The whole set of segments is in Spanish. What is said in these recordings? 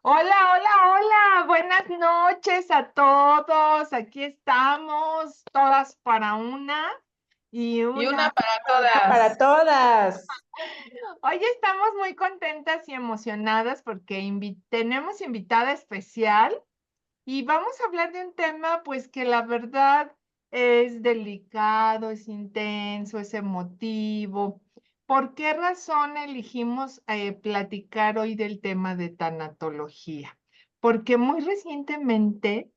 Hola, hola, hola, buenas noches a todos. Aquí estamos, todas para una y Y una. una para Para todas. todas. Hoy estamos muy contentas y emocionadas porque tenemos invitada especial y vamos a hablar de un tema pues que la verdad es delicado, es intenso, es emotivo. ¿Por qué razón elegimos platicar hoy del tema de tanatología? Porque muy recientemente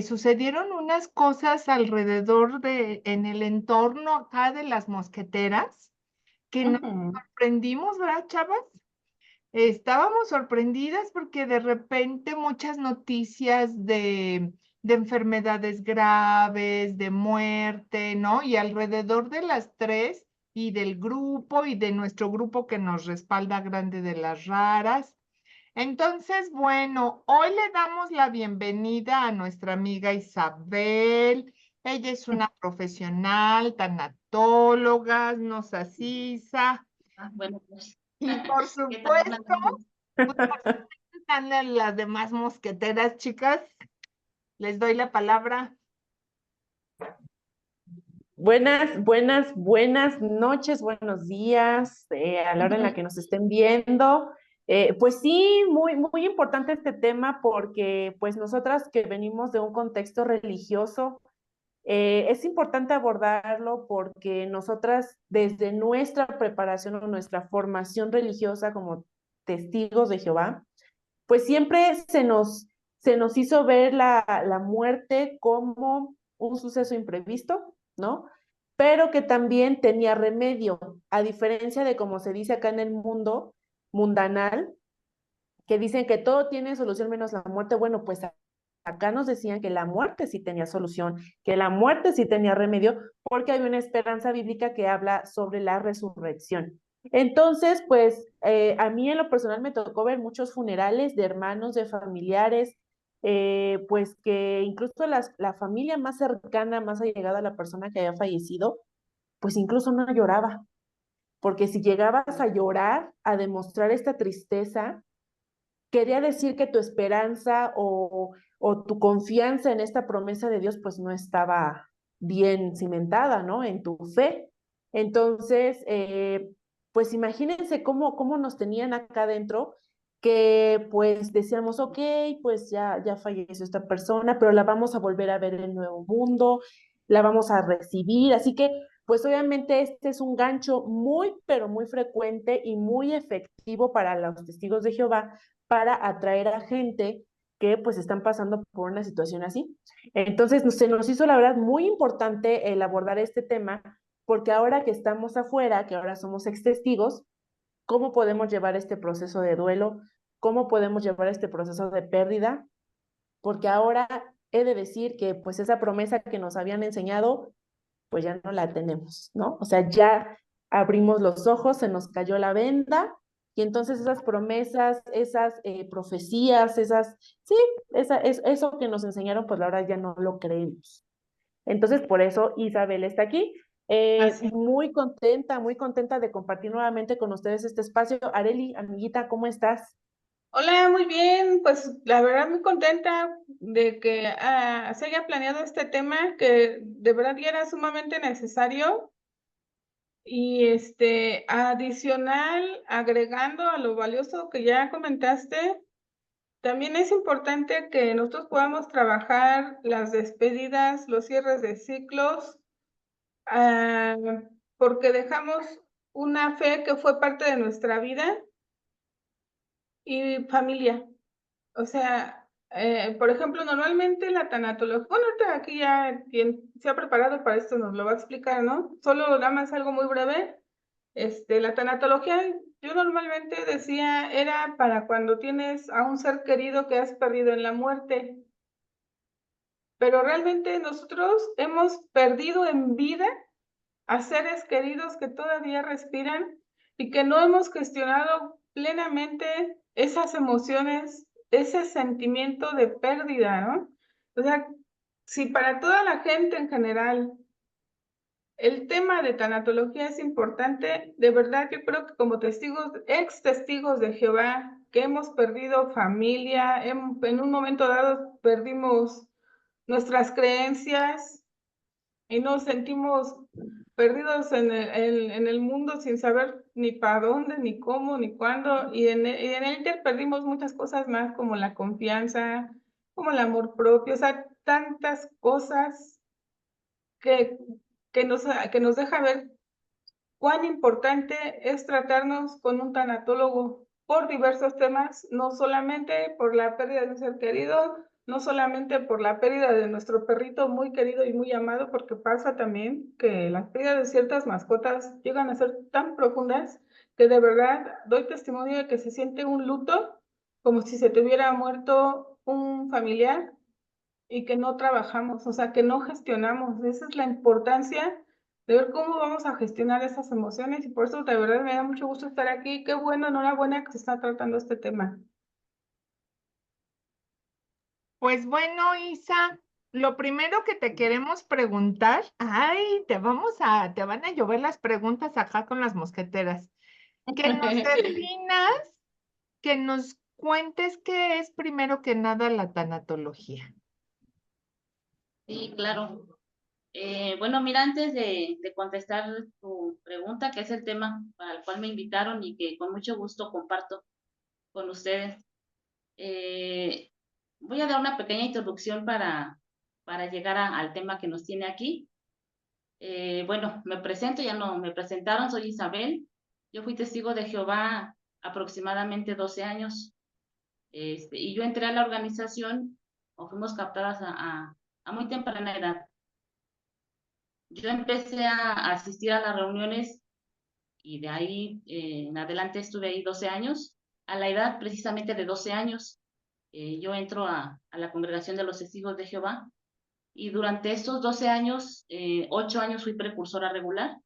sucedieron unas cosas en el entorno acá de las mosqueteras que nos Ujú. sorprendimos, ¿verdad, chavas? Estábamos sorprendidas porque de repente muchas noticias de enfermedades graves, de muerte, ¿no? Y alrededor de las tres y del grupo y de nuestro grupo que nos respalda Grande de las Raras. Entonces, bueno, hoy le damos la bienvenida a nuestra amiga Isabel. Ella es una profesional, tanatóloga, nos asisa. Bueno, pues, Y por ¿qué tal? supuesto, Buenas noches. pues están las demás mosqueteras, chicas. Les doy la palabra. Buenas noches, buenos días, a la hora en la que nos estén viendo. Pues sí, muy importante este tema porque pues nosotras que venimos de un contexto religioso, es importante abordarlo porque nosotras desde nuestra preparación o nuestra formación religiosa como testigos de Jehová, pues siempre se nos hizo ver la muerte como un suceso imprevisto, ¿no? Pero que también tenía remedio, a diferencia de como se dice acá en el mundo mundanal, que dicen que todo tiene solución menos la muerte. Bueno, pues acá nos decían que la muerte sí tenía solución, que la muerte sí tenía remedio, porque hay una esperanza bíblica que habla sobre la resurrección. Entonces, pues a mí en lo personal me tocó ver muchos funerales de hermanos, de familiares, pues que incluso la familia más cercana, más allegada a la persona que había fallecido, pues incluso no lloraba, porque si llegabas a llorar, a demostrar esta tristeza, quería decir que tu esperanza o tu confianza en esta promesa de Dios pues no estaba bien cimentada, ¿no? En tu fe. Entonces, pues imagínense cómo nos tenían acá adentro, que pues decíamos, ok, pues ya falleció esta persona, pero la vamos a volver a ver en el nuevo mundo, la vamos a recibir, así que pues obviamente este es un gancho muy, pero muy frecuente y muy efectivo para los testigos de Jehová para atraer a gente que pues están pasando por una situación así. Entonces se nos hizo la verdad muy importante el abordar este tema porque ahora que estamos afuera, que ahora somos ex testigos, ¿cómo podemos llevar este proceso de duelo? ¿Cómo podemos llevar este proceso de pérdida? Porque ahora he de decir que pues esa promesa que nos habían enseñado, pues ya no la tenemos, ¿no? O sea, ya abrimos los ojos, se nos cayó la venda y entonces esas promesas, esas profecías, sí, eso que nos enseñaron, pues la verdad ya no lo creemos. Entonces, por eso Isabel está aquí. Así. Muy contenta de compartir nuevamente con ustedes este espacio. Areli, amiguita, ¿cómo estás? Hola, muy bien. Pues la verdad muy contenta de que se haya planeado este tema que de verdad ya era sumamente necesario y adicional, agregando a lo valioso que ya comentaste, también es importante que nosotros podamos trabajar las despedidas, los cierres de ciclos, ah, porque dejamos una fe que fue parte de nuestra vida y familia. O sea, por ejemplo, normalmente la tanatología, bueno, ahorita aquí ya quien se ha preparado para esto nos lo va a explicar, ¿no? Solo nada más algo muy breve. La tanatología, yo normalmente decía, era para cuando tienes a un ser querido que has perdido en la muerte, pero realmente nosotros hemos perdido en vida a seres queridos que todavía respiran y que no hemos gestionado plenamente esas emociones, ese sentimiento de pérdida, ¿no? O sea, si para toda la gente en general el tema de tanatología es importante. De verdad, yo creo que como testigos, ex testigos de Jehová, que hemos perdido familia, en un momento dado perdimos nuestras creencias y nos sentimos perdidos en el mundo sin saber ni para dónde, ni cómo, ni cuándo. Y en el Inter perdimos muchas cosas más, como la confianza, como el amor propio, o sea, tantas cosas que, que nos deja ver cuán importante es tratarnos con un tanatólogo por diversos temas, no solamente por la pérdida de un ser querido, no solamente por la pérdida de nuestro perrito muy querido y muy amado, porque pasa también que las pérdidas de ciertas mascotas llegan a ser tan profundas que de verdad doy testimonio de que se siente un luto como si se te hubiera muerto un familiar y que no trabajamos, o sea, que no gestionamos. Esa es la importancia de ver cómo vamos a gestionar esas emociones y por eso de verdad me da mucho gusto estar aquí. Qué bueno, enhorabuena que se está tratando este tema. Pues bueno, Isa, lo primero que te queremos preguntar, ay, te van a llover las preguntas acá con las mosqueteras. Que nos definas, que nos cuentes qué es primero que nada la tanatología. Sí, claro. Bueno, mira, antes de contestar tu pregunta, que es el tema para el cual me invitaron y que con mucho gusto comparto con ustedes, eh, voy a dar una pequeña introducción para llegar al tema que nos tiene aquí. Bueno, me presento, ya no me presentaron, soy Isabel. Yo fui testigo de Jehová aproximadamente 12 años. Y yo entré a la organización, o fuimos captadas a muy temprana edad. Yo empecé a asistir a las reuniones y de ahí en adelante estuve ahí 12 años. A la edad precisamente de 12 años, yo entro a la congregación de los testigos de Jehová y durante estos 12 años, 8 años fui precursora regular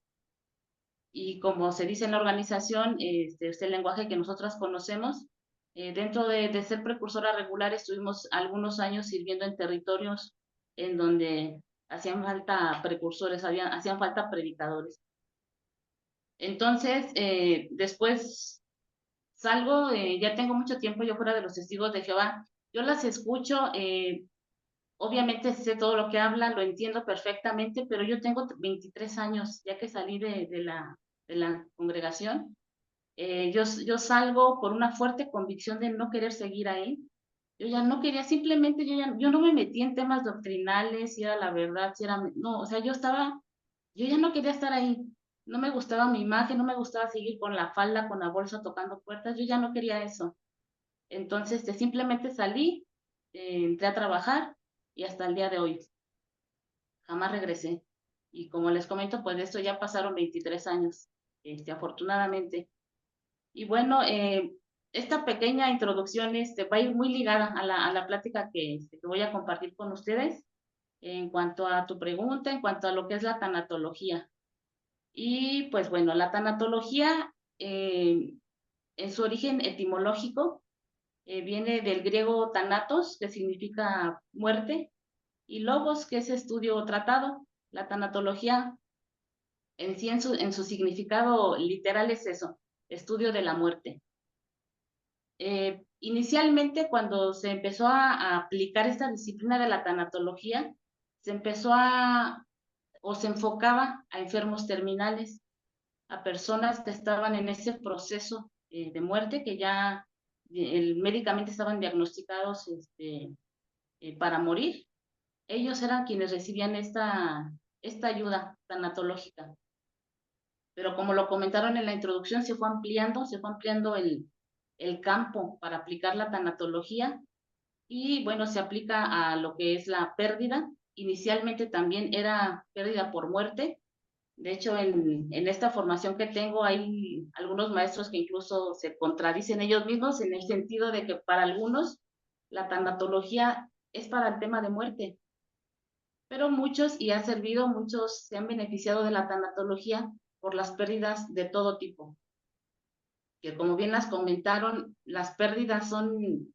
y como se dice en la organización, este es el lenguaje que nosotras conocemos. Dentro de ser precursora regular estuvimos algunos años sirviendo en territorios en donde hacían falta precursores, hacían falta predicadores. Entonces, después salgo, ya tengo mucho tiempo yo fuera de los testigos de Jehová. Yo las escucho, obviamente sé todo lo que hablan, lo entiendo perfectamente, pero yo tengo 23 años, ya que salí de la congregación. Yo salgo por una fuerte convicción de no querer seguir ahí. Yo ya no quería, simplemente yo no me metí en temas doctrinales, si era la verdad, si era, no, o sea, yo ya no quería estar ahí. No me gustaba mi imagen, no me gustaba seguir con la falda, con la bolsa tocando puertas, yo ya no quería eso. Entonces, simplemente salí, entré a trabajar y hasta el día de hoy jamás regresé. Y como les comento, pues de esto ya pasaron 23 años, afortunadamente. Y bueno, esta pequeña introducción va a ir muy ligada a la plática que voy a compartir con ustedes en cuanto a tu pregunta, en cuanto a lo que es la tanatología. Y pues bueno, la tanatología en su origen etimológico viene del griego thanatos, que significa muerte, y logos, que es estudio o tratado. La tanatología en sí, en su significado literal es eso, estudio de la muerte. Inicialmente, cuando se empezó a aplicar esta disciplina de la tanatología, se empezó o se enfocaba a enfermos terminales, a personas que estaban en ese proceso de muerte, que ya médicamente estaban diagnosticados para morir. Ellos eran quienes recibían esta ayuda tanatológica. Pero como lo comentaron en la introducción, se fue ampliando el campo para aplicar la tanatología y bueno, se aplica a lo que es la pérdida. Inicialmente también era pérdida por muerte. De hecho, en esta formación que tengo hay algunos maestros que incluso se contradicen ellos mismos en el sentido de que para algunos la tanatología es para el tema de muerte, pero muchos, y ha servido, muchos se han beneficiado de la tanatología por las pérdidas de todo tipo, que como bien las comentaron, las pérdidas son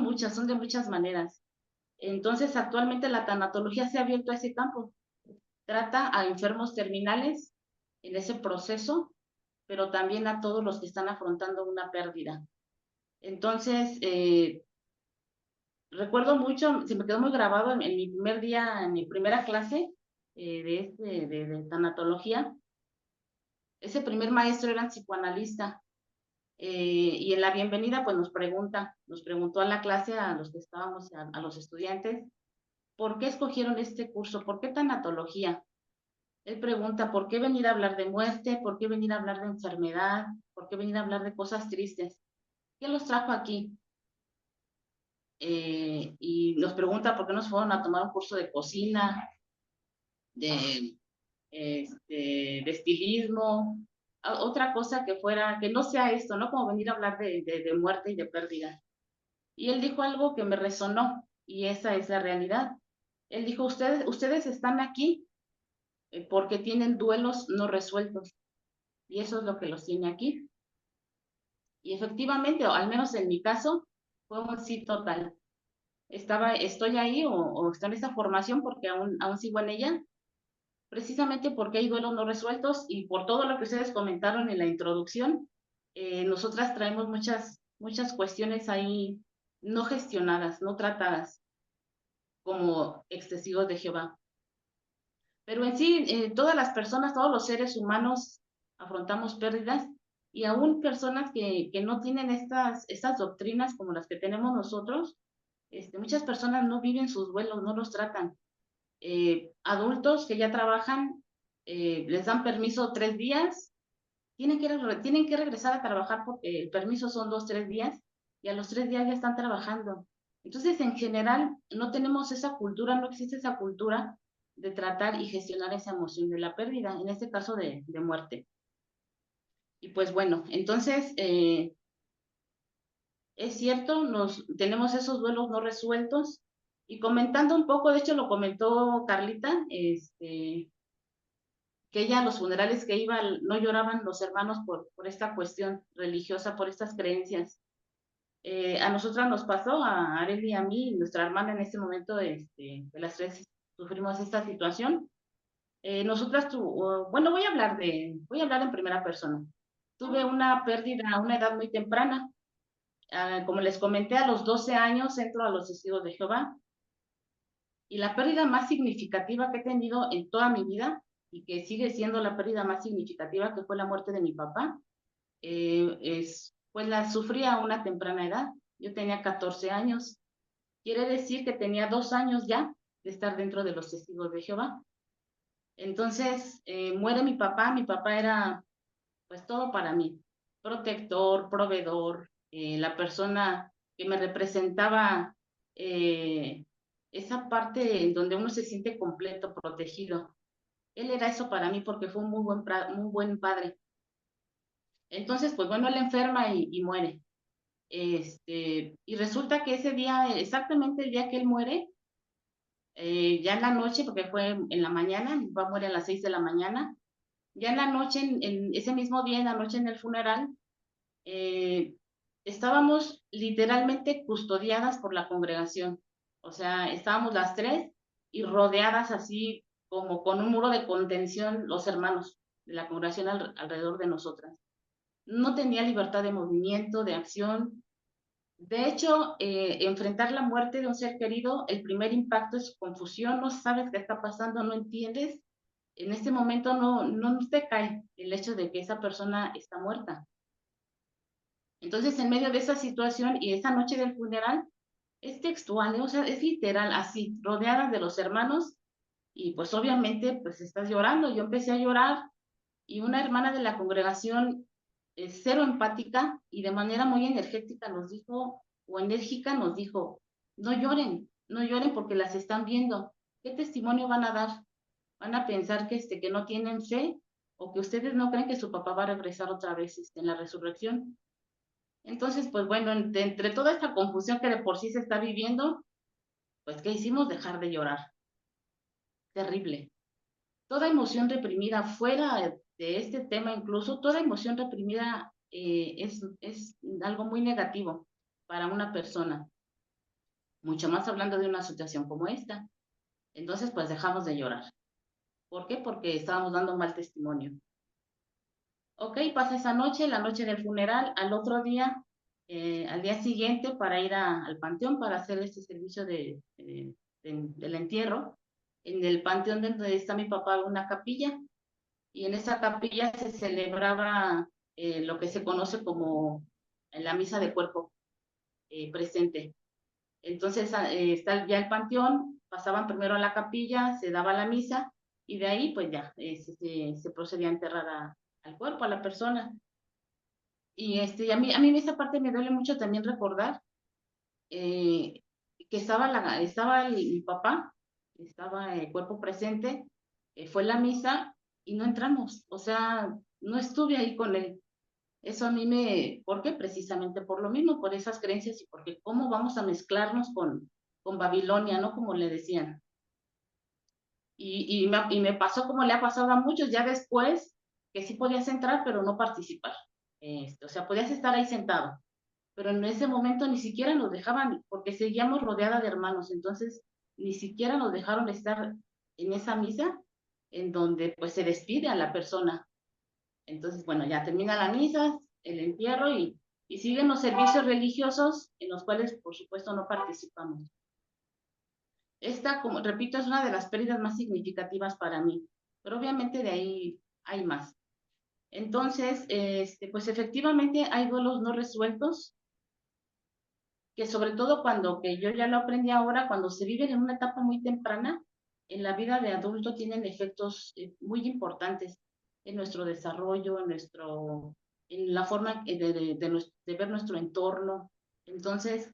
muchas, son de muchas maneras. Entonces, actualmente la tanatología se ha abierto a ese campo. trata a enfermos terminales en ese proceso, pero también a todos los que están afrontando una pérdida. Entonces, recuerdo mucho, se me quedó muy grabado en mi primer día, en mi primera clase de tanatología. Ese primer maestro era psicoanalista, y en la bienvenida pues nos preguntó a la clase, a los que estábamos, a los estudiantes, ¿por qué escogieron este curso? ¿Por qué tanatología? Él pregunta, ¿por qué venir a hablar de muerte? ¿Por qué venir a hablar de enfermedad? ¿Por qué venir a hablar de cosas tristes? ¿Qué los trajo aquí? Y nos pregunta por qué nos fueron a tomar un curso de cocina, de, de estilismo, otra cosa que fuera, que no sea esto, ¿no? Como venir a hablar de muerte y de pérdida. Y él dijo algo que me resonó, y esa es la realidad. Él dijo, ustedes están aquí porque tienen duelos no resueltos, y eso es lo que los tiene aquí. Y efectivamente, o al menos en mi caso, fue un sí total. Estoy ahí o estoy en esta formación porque aún sigo en ella, precisamente porque hay duelos no resueltos y por todo lo que ustedes comentaron en la introducción, nosotras traemos muchas cuestiones ahí no gestionadas, no tratadas como excesivos de Jehová. Pero en sí, todas las personas, todos los seres humanos afrontamos pérdidas, y aún personas que no tienen estas doctrinas como las que tenemos nosotros, muchas personas no viven sus duelos, no los tratan. Adultos que ya trabajan, les dan permiso 3 días, tienen que regresar a trabajar porque el permiso son 2, 3 días, y a los 3 días ya están trabajando. Entonces, en general, no tenemos esa cultura, no existe esa cultura de tratar y gestionar esa emoción de la pérdida, en este caso de muerte. Y pues bueno, entonces, es cierto, tenemos esos duelos no resueltos, y comentando un poco, de hecho lo comentó Carlita, que ella a los funerales que iba no lloraban los hermanos por esta cuestión religiosa, por estas creencias. A nosotras nos pasó, a Arely y a mí, nuestra hermana en este momento, de las tres sufrimos esta situación. Nosotras, bueno, voy a hablar en primera persona. Tuve una pérdida a una edad muy temprana. Como les comenté, a los 12 años entro a los Testigos de Jehová, y la pérdida más significativa que he tenido en toda mi vida, y que sigue siendo la pérdida más significativa, que fue la muerte de mi papá, pues la sufrí a una temprana edad. Yo tenía 14 años. Quiere decir que tenía 2 años ya de estar dentro de los Testigos de Jehová. Entonces, muere mi papá era pues todo para mí, protector, proveedor, la persona que me representaba, esa parte en donde uno se siente completo, protegido. Él era eso para mí porque fue un muy buen padre. Entonces, pues bueno, él enferma y muere. Y resulta que ese día, exactamente el día que él muere, ya en la noche, porque fue en la mañana, mi papá muere a las 6 de la mañana, ya en la noche, en ese mismo día, en la noche en el funeral, estábamos literalmente custodiadas por la congregación. O sea, estábamos las tres y rodeadas así como con un muro de contención los hermanos de la congregación alrededor de nosotras. No tenía libertad de movimiento, de acción. De hecho, enfrentar la muerte de un ser querido, el primer impacto es confusión, no sabes qué está pasando, no entiendes. En este momento no te cae el hecho de que esa persona está muerta. Entonces, en medio de esa situación y esa noche del funeral, es textual, o sea, es literal, así, rodeadas de los hermanos, y pues obviamente, pues estás llorando. Yo empecé a llorar, y una hermana de la congregación, cero empática y de manera muy energética nos dijo, o enérgica nos dijo, no lloren porque las están viendo. ¿Qué testimonio van a dar? ¿Van a pensar que no tienen fe, o que ustedes no creen que su papá va a regresar otra vez en la resurrección? Entonces, pues bueno, entre toda esta confusión que de por sí se está viviendo, pues ¿qué hicimos? Dejar de llorar. Terrible. Toda emoción reprimida, fuera de este tema incluso, toda emoción reprimida, es algo muy negativo para una persona, mucho más hablando de una situación como esta. Entonces, pues dejamos de llorar. ¿Por qué? Porque estábamos dando mal testimonio. Ok, pasa esa noche, la noche del funeral, al otro día, al día siguiente, para ir al panteón para hacer este servicio del entierro. En el panteón donde está mi papá, una capilla, y en esa capilla se celebraba lo que se conoce como la misa de cuerpo presente. Entonces está ya el panteón, pasaban primero a la capilla, se daba la misa, y de ahí pues ya se procedía a enterrar al cuerpo, a la persona. Y a mí esa parte me duele mucho también recordar que estaba mi papá, estaba el cuerpo presente, fue la misa y no entramos, o sea, no estuve ahí con él. Eso a mí ¿por qué? Precisamente por lo mismo, por esas creencias y porque cómo vamos a mezclarnos con Babilonia, ¿no? Como le decían. Y me pasó como le ha pasado a muchos ya después, que sí podías entrar, pero no participar. O sea, podías estar ahí sentado, pero en ese momento ni siquiera nos dejaban, porque seguíamos rodeada de hermanos, entonces ni siquiera nos dejaron estar en esa misa en donde pues se despide a la persona. Entonces, bueno, ya termina la misa, el entierro y siguen los servicios religiosos en los cuales por supuesto no participamos. Esta, como repito, es una de las pérdidas más significativas para mí, pero obviamente de ahí hay más. Entonces, pues efectivamente hay duelos no resueltos, que sobre todo que yo ya lo aprendí ahora, cuando se viven en una etapa muy temprana, en la vida de adulto tienen efectos muy importantes en nuestro desarrollo, en la forma de ver nuestro entorno. Entonces,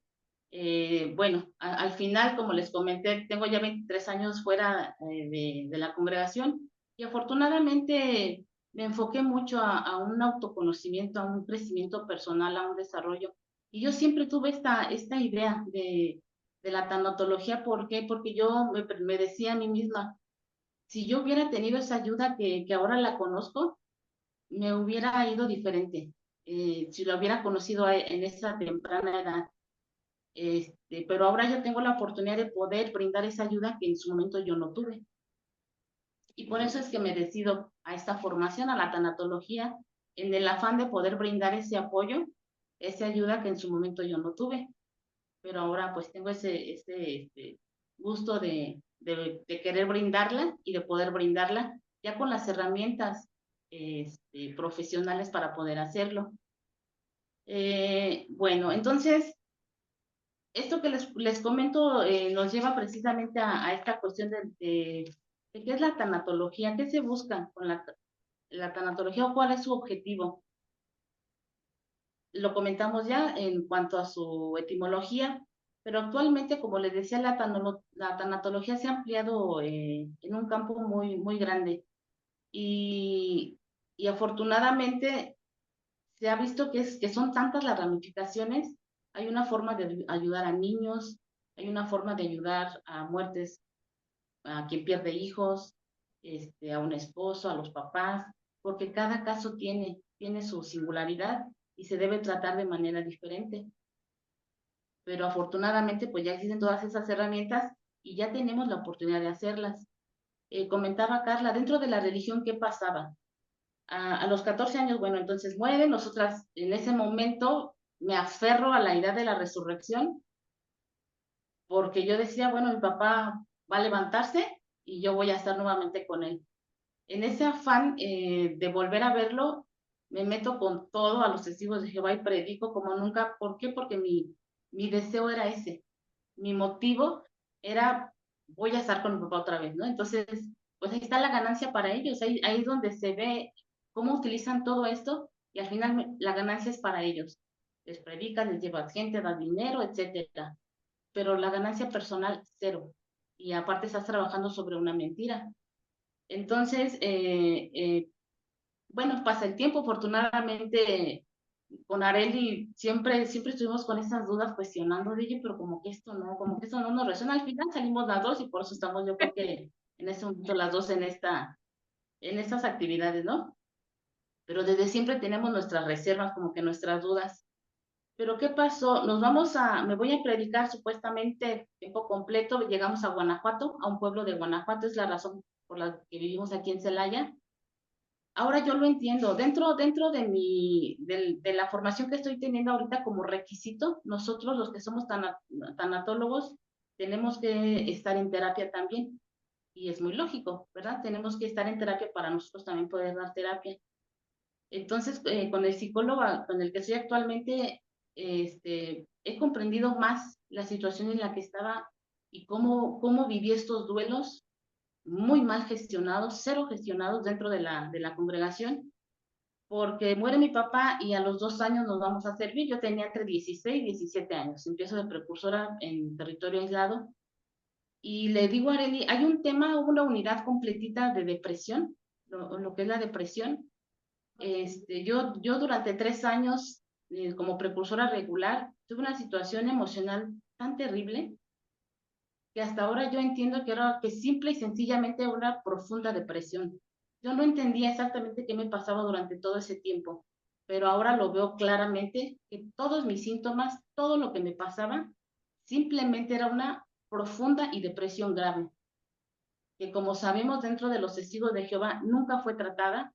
bueno, al final, como les comenté, tengo ya 23 años fuera de la congregación y afortunadamente me enfoqué mucho a un autoconocimiento, a un crecimiento personal, a un desarrollo. Y yo siempre tuve esta idea de la tanatología. ¿Por qué? Porque yo me decía a mí misma, si yo hubiera tenido esa ayuda que ahora la conozco, me hubiera ido diferente. Si lo hubiera conocido en esa temprana edad. Pero ahora yo tengo la oportunidad de poder brindar esa ayuda que en su momento yo no tuve. Y por eso es que me decido a esta formación, a la tanatología, en el afán de poder brindar ese apoyo, esa ayuda que en su momento yo no tuve. Pero ahora pues tengo ese gusto de querer brindarla y de poder brindarla ya con las herramientas profesionales para poder hacerlo. Bueno, entonces, esto que les comento nos lleva precisamente a esta cuestión de qué es la tanatología, qué se busca con la tanatología o cuál es su objetivo. Lo comentamos ya en cuanto a su etimología, pero actualmente, como les decía, la tanatología se ha ampliado en un campo muy, muy grande y afortunadamente se ha visto que son tantas las ramificaciones. Hay una forma de ayudar a niños, hay una forma de ayudar a muertes, a quien pierde hijos, a un esposo, a los papás, porque cada caso tiene su singularidad y se debe tratar de manera diferente. Pero afortunadamente pues ya existen todas esas herramientas y ya tenemos la oportunidad de hacerlas. Comentaba Carla, dentro de la religión, ¿qué pasaba? A los 14 años, bueno, entonces muere, nosotras en ese momento me aferro a la idea de la resurrección, porque yo decía, bueno, mi papá va a levantarse y yo voy a estar nuevamente con él. En ese afán de volver a verlo, me meto con todo a los testigos de Jehová y predico como nunca. ¿Por qué? Porque mi deseo era ese. Mi motivo era, voy a estar con mi papá otra vez, ¿no? Entonces, pues ahí está la ganancia para ellos. Ahí es donde se ve cómo utilizan todo esto y al final la ganancia es para ellos. Les predicas, les llevas gente, das dinero, etcétera. Pero la ganancia personal, cero. Y aparte estás trabajando sobre una mentira. Entonces, bueno, pasa el tiempo, afortunadamente con Areli siempre estuvimos con esas dudas cuestionando de ella, pero como que esto no nos resuena. Al final salimos las dos y por eso estamos yo creo que en este momento las dos en estas actividades, ¿no? Pero desde siempre tenemos nuestras reservas, como que nuestras dudas. Pero ¿qué pasó? Me voy a predicar supuestamente tiempo completo, llegamos a Guanajuato, a un pueblo de Guanajuato, es la razón por la que vivimos aquí en Celaya. Ahora yo lo entiendo. Dentro de la formación que estoy teniendo ahorita como requisito, nosotros los que somos tanatólogos tenemos que estar en terapia también. Y es muy lógico, ¿verdad? Tenemos que estar en terapia para nosotros también poder dar terapia. Entonces, con el psicólogo con el que estoy actualmente, he comprendido más la situación en la que estaba y cómo viví estos duelos muy mal gestionados, cero gestionados dentro de la congregación, porque muere mi papá y a los 2 años nos vamos a servir. Yo tenía entre 16 y 17 años, empiezo de precursora en territorio aislado, y le digo a Arely, hay un tema, una unidad completita de depresión, lo que es la depresión. Yo durante 3 años, como precursora regular, tuve una situación emocional tan terrible que hasta ahora yo entiendo que era que simple y sencillamente una profunda depresión. Yo no entendía exactamente qué me pasaba durante todo ese tiempo, pero ahora lo veo claramente que todos mis síntomas, todo lo que me pasaba, simplemente era una profunda y depresión grave, que como sabemos dentro de los testigos de Jehová nunca fue tratada.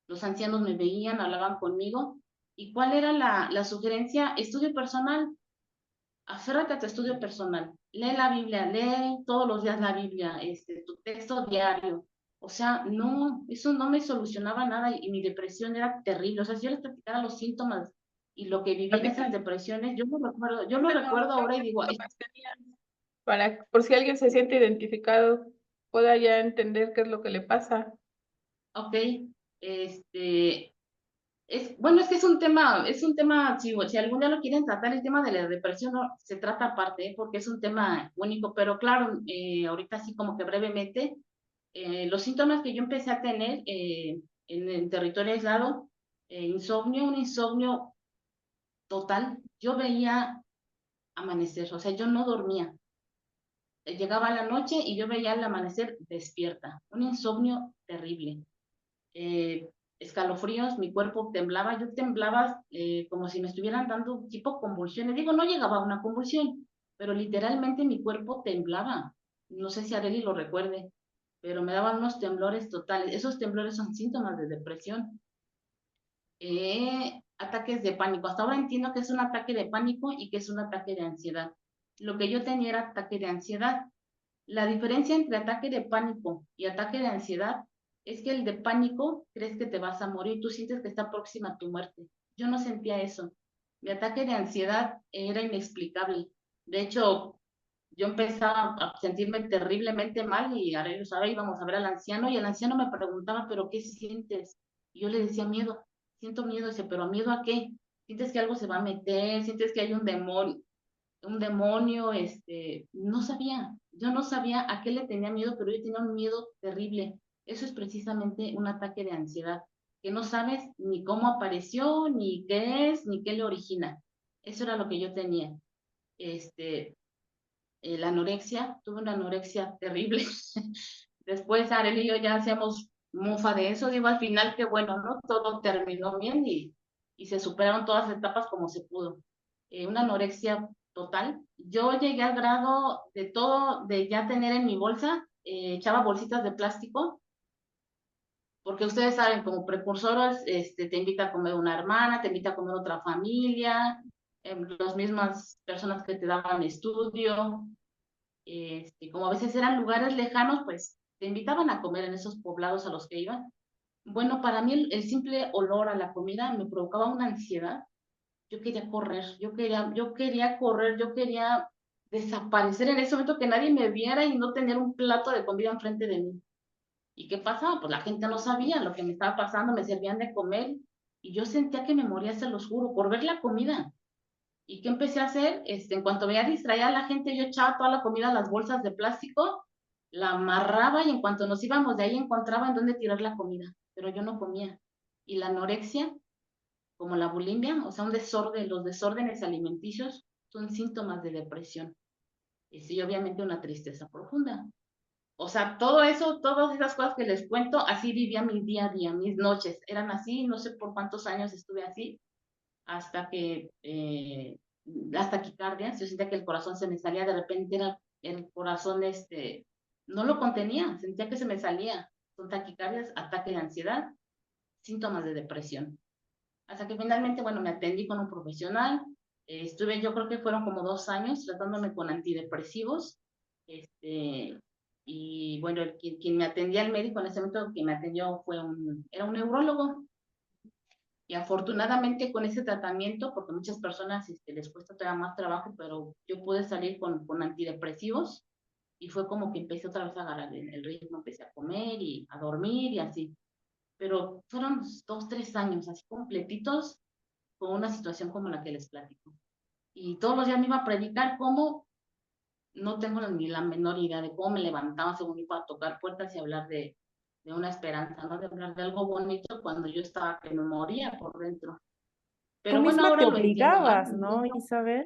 Los ancianos me veían, hablaban conmigo. ¿Y cuál era la sugerencia? Estudio personal. Aférrate a tu estudio personal. Lee la Biblia, lee todos los días la Biblia, tu texto diario. O sea, no, eso no me solucionaba nada y mi depresión era terrible. O sea, si yo les platicara los síntomas y lo que viví en esas depresiones, yo lo recuerdo ahora y digo, ay, Para, por si alguien se siente identificado, pueda ya entender qué es lo que le pasa. ok, bueno, es que es un tema, si algún día lo quieren tratar, el tema de la depresión se trata aparte, porque es un tema único, pero claro, ahorita sí como que brevemente, los síntomas que yo empecé a tener en el territorio aislado, un insomnio total, yo veía amanecer, o sea, yo no dormía. Llegaba la noche y yo veía el amanecer despierta, un insomnio terrible. eh, Escalofríos, mi cuerpo temblaba, yo temblaba como si me estuvieran dando tipo convulsiones. Digo, no llegaba a una convulsión, pero literalmente mi cuerpo temblaba. No sé si Arely lo recuerde, pero me daban unos temblores totales. Esos temblores son síntomas de depresión. Ataques de pánico. Hasta ahora entiendo que es un ataque de pánico y que es un ataque de ansiedad. Lo que yo tenía era ataque de ansiedad. La diferencia entre ataque de pánico y ataque de ansiedad es que el de pánico crees que te vas a morir, tú sientes que está próxima a tu muerte. Yo no sentía eso. Mi ataque de ansiedad era inexplicable. De hecho, yo empezaba a sentirme terriblemente mal y ahora yo sabía, íbamos a ver al anciano y el anciano me preguntaba, ¿pero qué sientes? Y yo le decía miedo, siento miedo, dice, ¿pero miedo a qué? ¿Sientes que algo se va a meter? ¿Sientes que hay un demonio? No sabía, yo no sabía a qué le tenía miedo, pero yo tenía un miedo terrible. Eso es precisamente un ataque de ansiedad, que no sabes ni cómo apareció, ni qué es, ni qué le origina. Eso era lo que yo tenía. La anorexia, tuve una anorexia terrible. Después Arely y yo ya hacíamos mufa de eso, digo, al final que bueno, ¿no? Todo terminó bien y se superaron todas las etapas como se pudo. Una anorexia total. Yo llegué al grado de todo, de ya tener en mi bolsa, echaba bolsitas de plástico, porque ustedes saben, como precursoras, te invita a comer una hermana, te invita a comer otra familia, las mismas personas que te daban estudio, como a veces eran lugares lejanos, pues te invitaban a comer en esos poblados a los que iban. Bueno, para mí el simple olor a la comida me provocaba una ansiedad. Yo quería correr, yo quería correr, yo quería desaparecer en ese momento, que nadie me viera y no tener un plato de comida enfrente de mí. ¿Y qué pasaba? Pues la gente no sabía lo que me estaba pasando, me servían de comer y yo sentía que me moría, se los juro, por ver la comida. ¿Y qué empecé a hacer? En cuanto veía distraer a la gente, yo echaba toda la comida a las bolsas de plástico, la amarraba y en cuanto nos íbamos de ahí encontraba en dónde tirar la comida, pero yo no comía. Y la anorexia, como la bulimia, o sea, un desorden, los desórdenes alimenticios son síntomas de depresión. Y obviamente una tristeza profunda. O sea, todo eso, todas esas cosas que les cuento, así vivía mi día a día, mis noches. Eran así, no sé por cuántos años estuve así, hasta que las taquicardias, yo sentía que el corazón se me salía, de repente era el corazón no lo contenía, sentía que se me salía, con taquicardias, ataque de ansiedad, síntomas de depresión. Hasta que finalmente, bueno, me atendí con un profesional, estuve, yo creo que fueron como 2 años tratándome con antidepresivos, y bueno, quien me atendía, el médico en ese momento que me atendió era un neurólogo, y afortunadamente con ese tratamiento, porque a muchas personas les cuesta todavía más trabajo, pero yo pude salir con antidepresivos, y fue como que empecé otra vez a agarrar el ritmo, empecé a comer y a dormir y así. Pero fueron 2, 3 años así completitos con una situación como la que les platico. Y todos los días me iba a predicar cómo, no tengo ni la menor idea de cómo me levantaba según iba a tocar puertas y hablar de una esperanza, ¿no? De hablar de algo bonito cuando yo estaba que me moría por dentro. Tú Pero bueno, misma te ahora lo entiendo más. obligabas, ¿no, Isabel?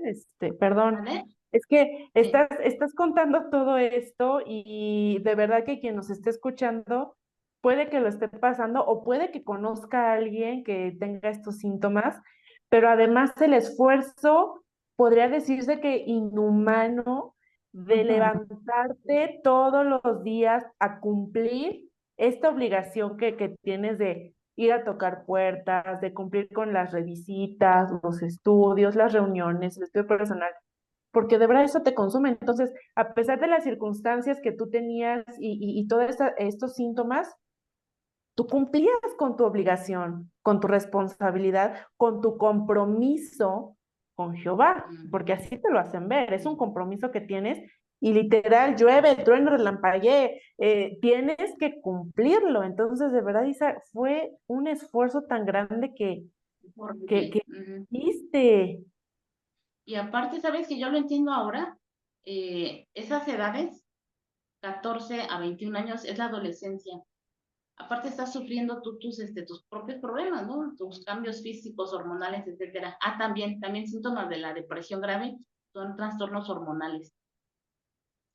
Perdón, ¿Vale? es que Sí. estás contando todo esto y de verdad que quien nos esté escuchando puede que lo esté pasando o puede que conozca a alguien que tenga estos síntomas, pero además el esfuerzo podría decirse que inhumano de levantarte todos los días a cumplir esta obligación que tienes de ir a tocar puertas, de cumplir con las revisitas, los estudios, las reuniones, el estudio personal, porque de verdad eso te consume. Entonces, a pesar de las circunstancias que tú tenías y todos estos síntomas, tú cumplías con tu obligación, con tu responsabilidad, con tu compromiso con Jehová, porque así te lo hacen ver, es un compromiso que tienes y literal, llueve, trueno, relampaguee, tienes que cumplirlo. Entonces, de verdad, Isa, fue un esfuerzo tan grande Horrible. que hiciste. Y aparte, ¿sabes que yo lo entiendo ahora? Esas edades, 14 a 21 años, es la adolescencia. Aparte estás sufriendo tú tus propios problemas, ¿no? Tus cambios físicos, hormonales, etcétera. También síntomas de la depresión grave son trastornos hormonales.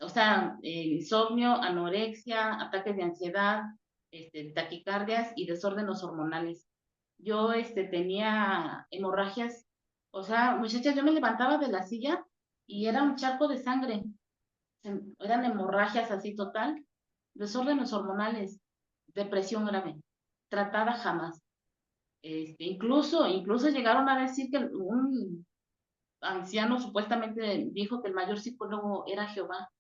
O sea, insomnio, anorexia, ataques de ansiedad, taquicardias y desórdenes hormonales. Yo, tenía hemorragias, o sea, muchachas, yo me levantaba de la silla y era un charco de sangre. Eran hemorragias así total, desórdenes hormonales, depresión grave, tratada jamás. Incluso llegaron a decir que un anciano supuestamente dijo que el mayor psicólogo era Jehová.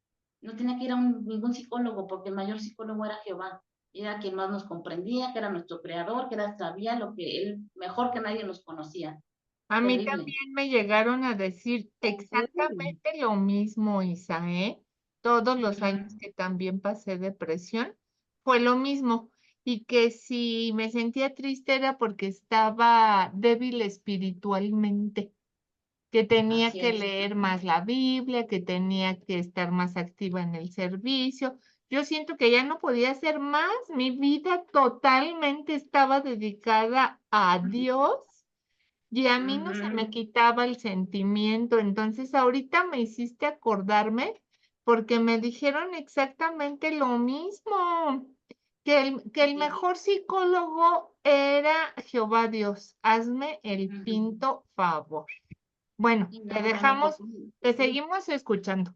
No tenía que ir a ningún psicólogo porque el mayor psicólogo era Jehová. Era quien más nos comprendía, que era nuestro creador, que sabía lo que él mejor que nadie nos conocía. A mí Terrible. también me llegaron a decir exactamente lo mismo, Isa, ¿eh? Todos los años que también pasé depresión, fue lo mismo. Y que si me sentía triste era porque estaba débil espiritualmente, que tenía Así que es. leer más la Biblia, que tenía que estar más activa en el servicio. Yo siento que ya no podía hacer más, mi vida totalmente estaba dedicada a Dios y a mí no se me quitaba el sentimiento. Entonces, ahorita me hiciste acordarme porque me dijeron exactamente lo mismo, que el Sí. mejor psicólogo era Jehová Dios. Hazme el pinto favor. Bueno, Y te no, dejamos, pues, te seguimos escuchando.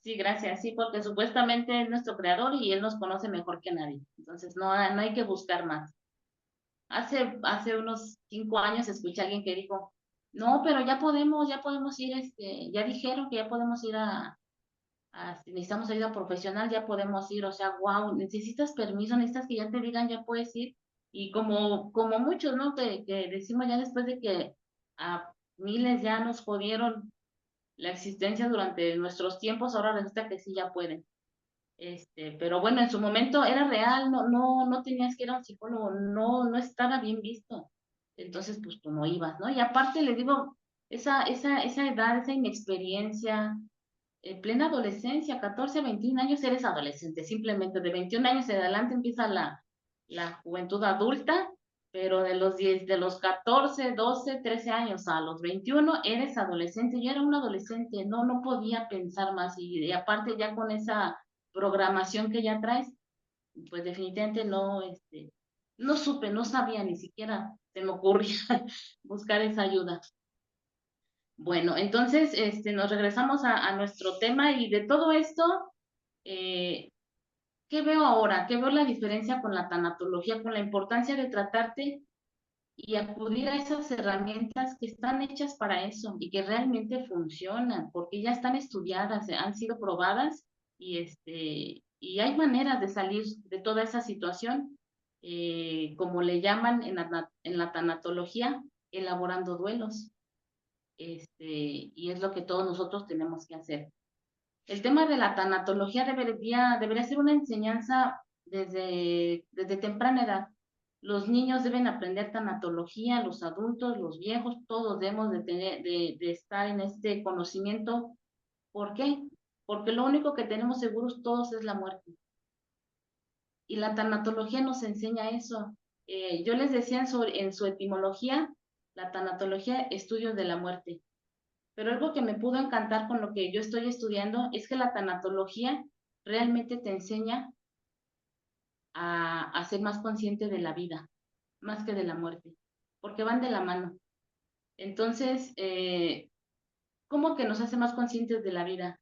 sí, gracias. Sí, porque supuestamente es nuestro creador y él nos conoce mejor que nadie. Entonces, no hay que buscar más. Hace unos 5 años escuché a alguien que dijo, no, pero ya podemos ir, ya dijeron que ya podemos ir si necesitamos ayuda profesional, ya podemos ir. O sea, wow, necesitas permiso, necesitas que ya te digan, ya puedes ir. Y como muchos, ¿no? Que decimos ya después de que a miles ya nos jodieron la existencia durante nuestros tiempos, ahora resulta que sí ya pueden. Pero bueno, en su momento era real, no tenías que ir a un psicólogo, no estaba bien visto. Entonces, pues tú no ibas, ¿no? Y aparte les digo, esa edad, esa inexperiencia, plena adolescencia, 14 a 21 años eres adolescente, simplemente de 21 años en adelante empieza la juventud adulta, pero de los 14, 12, 13 años a los 21 eres adolescente. Yo era un adolescente, no podía pensar más y aparte ya con esa programación que ya traes, pues definitivamente no supe, no sabía, ni siquiera se me ocurría buscar esa ayuda. Bueno, entonces nos regresamos a nuestro tema y de todo esto, ¿Qué veo ahora? ¿Qué veo la diferencia con la tanatología, con la importancia de tratarte y acudir a esas herramientas que están hechas para eso y que realmente funcionan, porque ya están estudiadas, han sido probadas y hay maneras de salir de toda esa situación, como le llaman en la tanatología, elaborando duelos. Y es lo que todos nosotros tenemos que hacer. El tema de la tanatología debería ser una enseñanza desde temprana edad. Los niños deben aprender tanatología, los adultos, los viejos, todos debemos de estar en este conocimiento. ¿Por qué? Porque lo único que tenemos seguros todos es la muerte. Y la tanatología nos enseña eso. Yo les decía en su etimología, la tanatología, estudio de la muerte. Pero algo que me pudo encantar con lo que yo estoy estudiando es que la tanatología realmente te enseña a ser más consciente de la vida, más que de la muerte, porque van de la mano. Entonces, ¿cómo que nos hace más conscientes de la vida?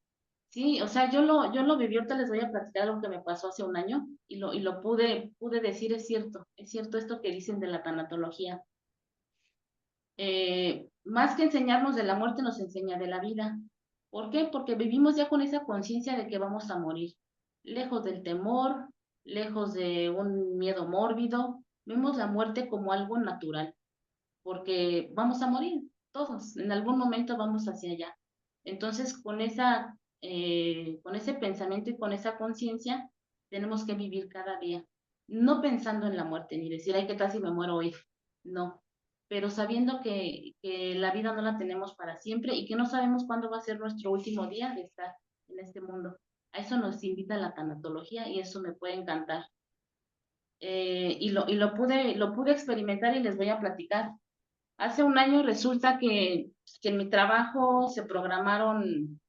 Sí, o sea, yo lo viví, ahorita les voy a platicar lo que me pasó hace un año y lo pude decir, es cierto esto que dicen de la tanatología. Más que enseñarnos de la muerte, nos enseña de la vida. ¿Por qué? Porque vivimos ya con esa conciencia de que vamos a morir, lejos del temor, lejos de un miedo mórbido. Vemos la muerte como algo natural, porque vamos a morir, todos, en algún momento vamos hacia allá. Entonces, con ese pensamiento y con esa conciencia, tenemos que vivir cada día, no pensando en la muerte, ni decir, ay, ¿qué tal si me muero hoy? No, pero sabiendo que la vida no la tenemos para siempre y que no sabemos cuándo va a ser nuestro último día de estar en este mundo. A eso nos invita la tanatología y eso me puede encantar. Lo pude experimentar y les voy a platicar. Hace un año resulta que en mi trabajo se programaron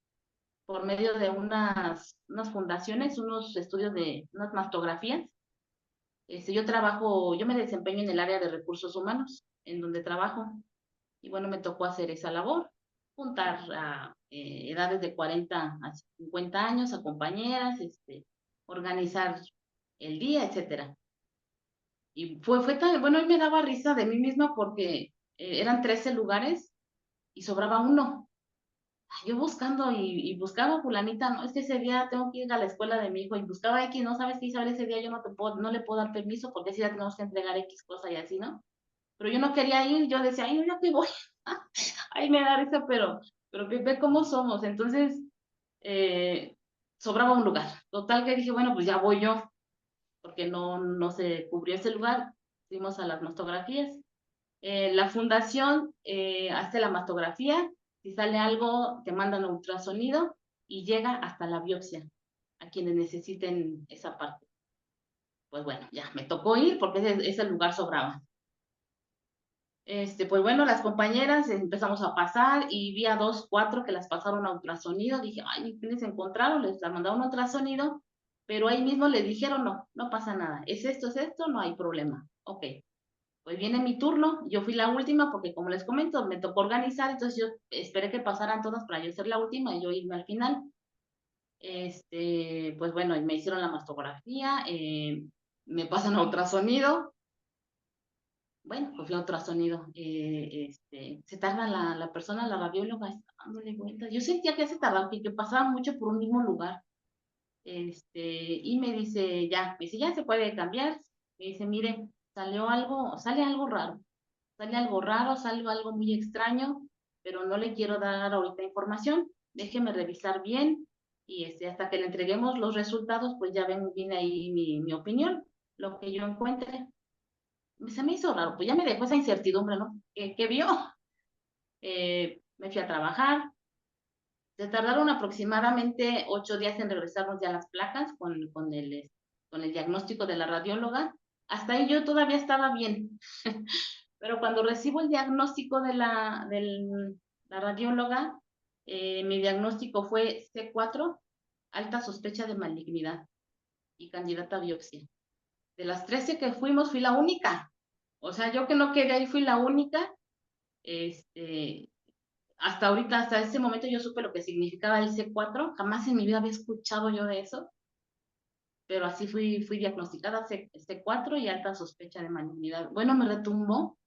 por medio de unas fundaciones, unos estudios de unas mastografías. Yo me desempeño en el área de recursos humanos, en donde trabajo. Y bueno, me tocó hacer esa labor, juntar a edades de 40 a 50 años a compañeras, organizar el día, etcétera. Y fue tan, bueno, y me daba risa de mí misma porque eran 13 lugares y sobraba uno. Yo buscando y buscaba fulanita, no, es que ese día tengo que ir a la escuela de mi hijo y buscaba X, no sabes qué, Isabel, ese día yo no le puedo dar permiso porque ese día tenemos que entregar X cosa y así, ¿no? Pero yo no quería ir, yo decía, ay, ya que voy, ay, me da risa, pero ve cómo somos. Entonces, eh, sobraba un lugar. Total que dije, bueno, pues ya voy yo, porque no se cubrió ese lugar. Fuimos a las mastografías. La fundación hace la mastografía, si sale algo, te mandan a ultrasonido y llega hasta la biopsia a quienes necesiten esa parte. Pues bueno, ya me tocó ir porque ese lugar sobraba. Pues bueno, las compañeras empezamos a pasar y vi a 2, 4 que las pasaron a ultrasonido. Dije, ay, ¿quiénes encontraron? Les la mandaron a ultrasonido, pero ahí mismo les dijeron, no pasa nada. Es esto, no hay problema. Ok, pues viene mi turno. Yo fui la última porque, como les comento, me tocó organizar, entonces yo esperé que pasaran todas para yo ser la última y yo irme al final. Pues bueno, me hicieron la mastografía, me pasan a ultrasonido. Bueno, pues fui a ultrasonido. Se tarda la persona, la radióloga, está dándole vueltas. Yo sentía que se tardaba, que pasaba mucho por un mismo lugar. Y me dice, ya se puede cambiar. Me dice, mire, sale algo raro. Sale algo muy extraño, pero no le quiero dar ahorita información. Déjeme revisar bien y hasta que le entreguemos los resultados, pues ya viene ahí mi opinión, lo que yo encuentre. Se me hizo raro, pues ya me dejó esa incertidumbre, ¿no? ¿Qué vio? Me fui a trabajar. Se tardaron aproximadamente 8 días en regresarnos ya las placas con el diagnóstico de la radióloga. Hasta ahí yo todavía estaba bien. Pero cuando recibo el diagnóstico de la radióloga, mi diagnóstico fue C4, alta sospecha de malignidad y candidata a biopsia. De las 13 que fuimos, fui la única. O sea, yo que no quería ir, fui la única. Hasta ahorita, hasta ese momento yo supe lo que significaba el C4. Jamás en mi vida había escuchado yo de eso. pero así fui diagnosticada C4 y alta sospecha de malignidad. Bueno, me retumbó,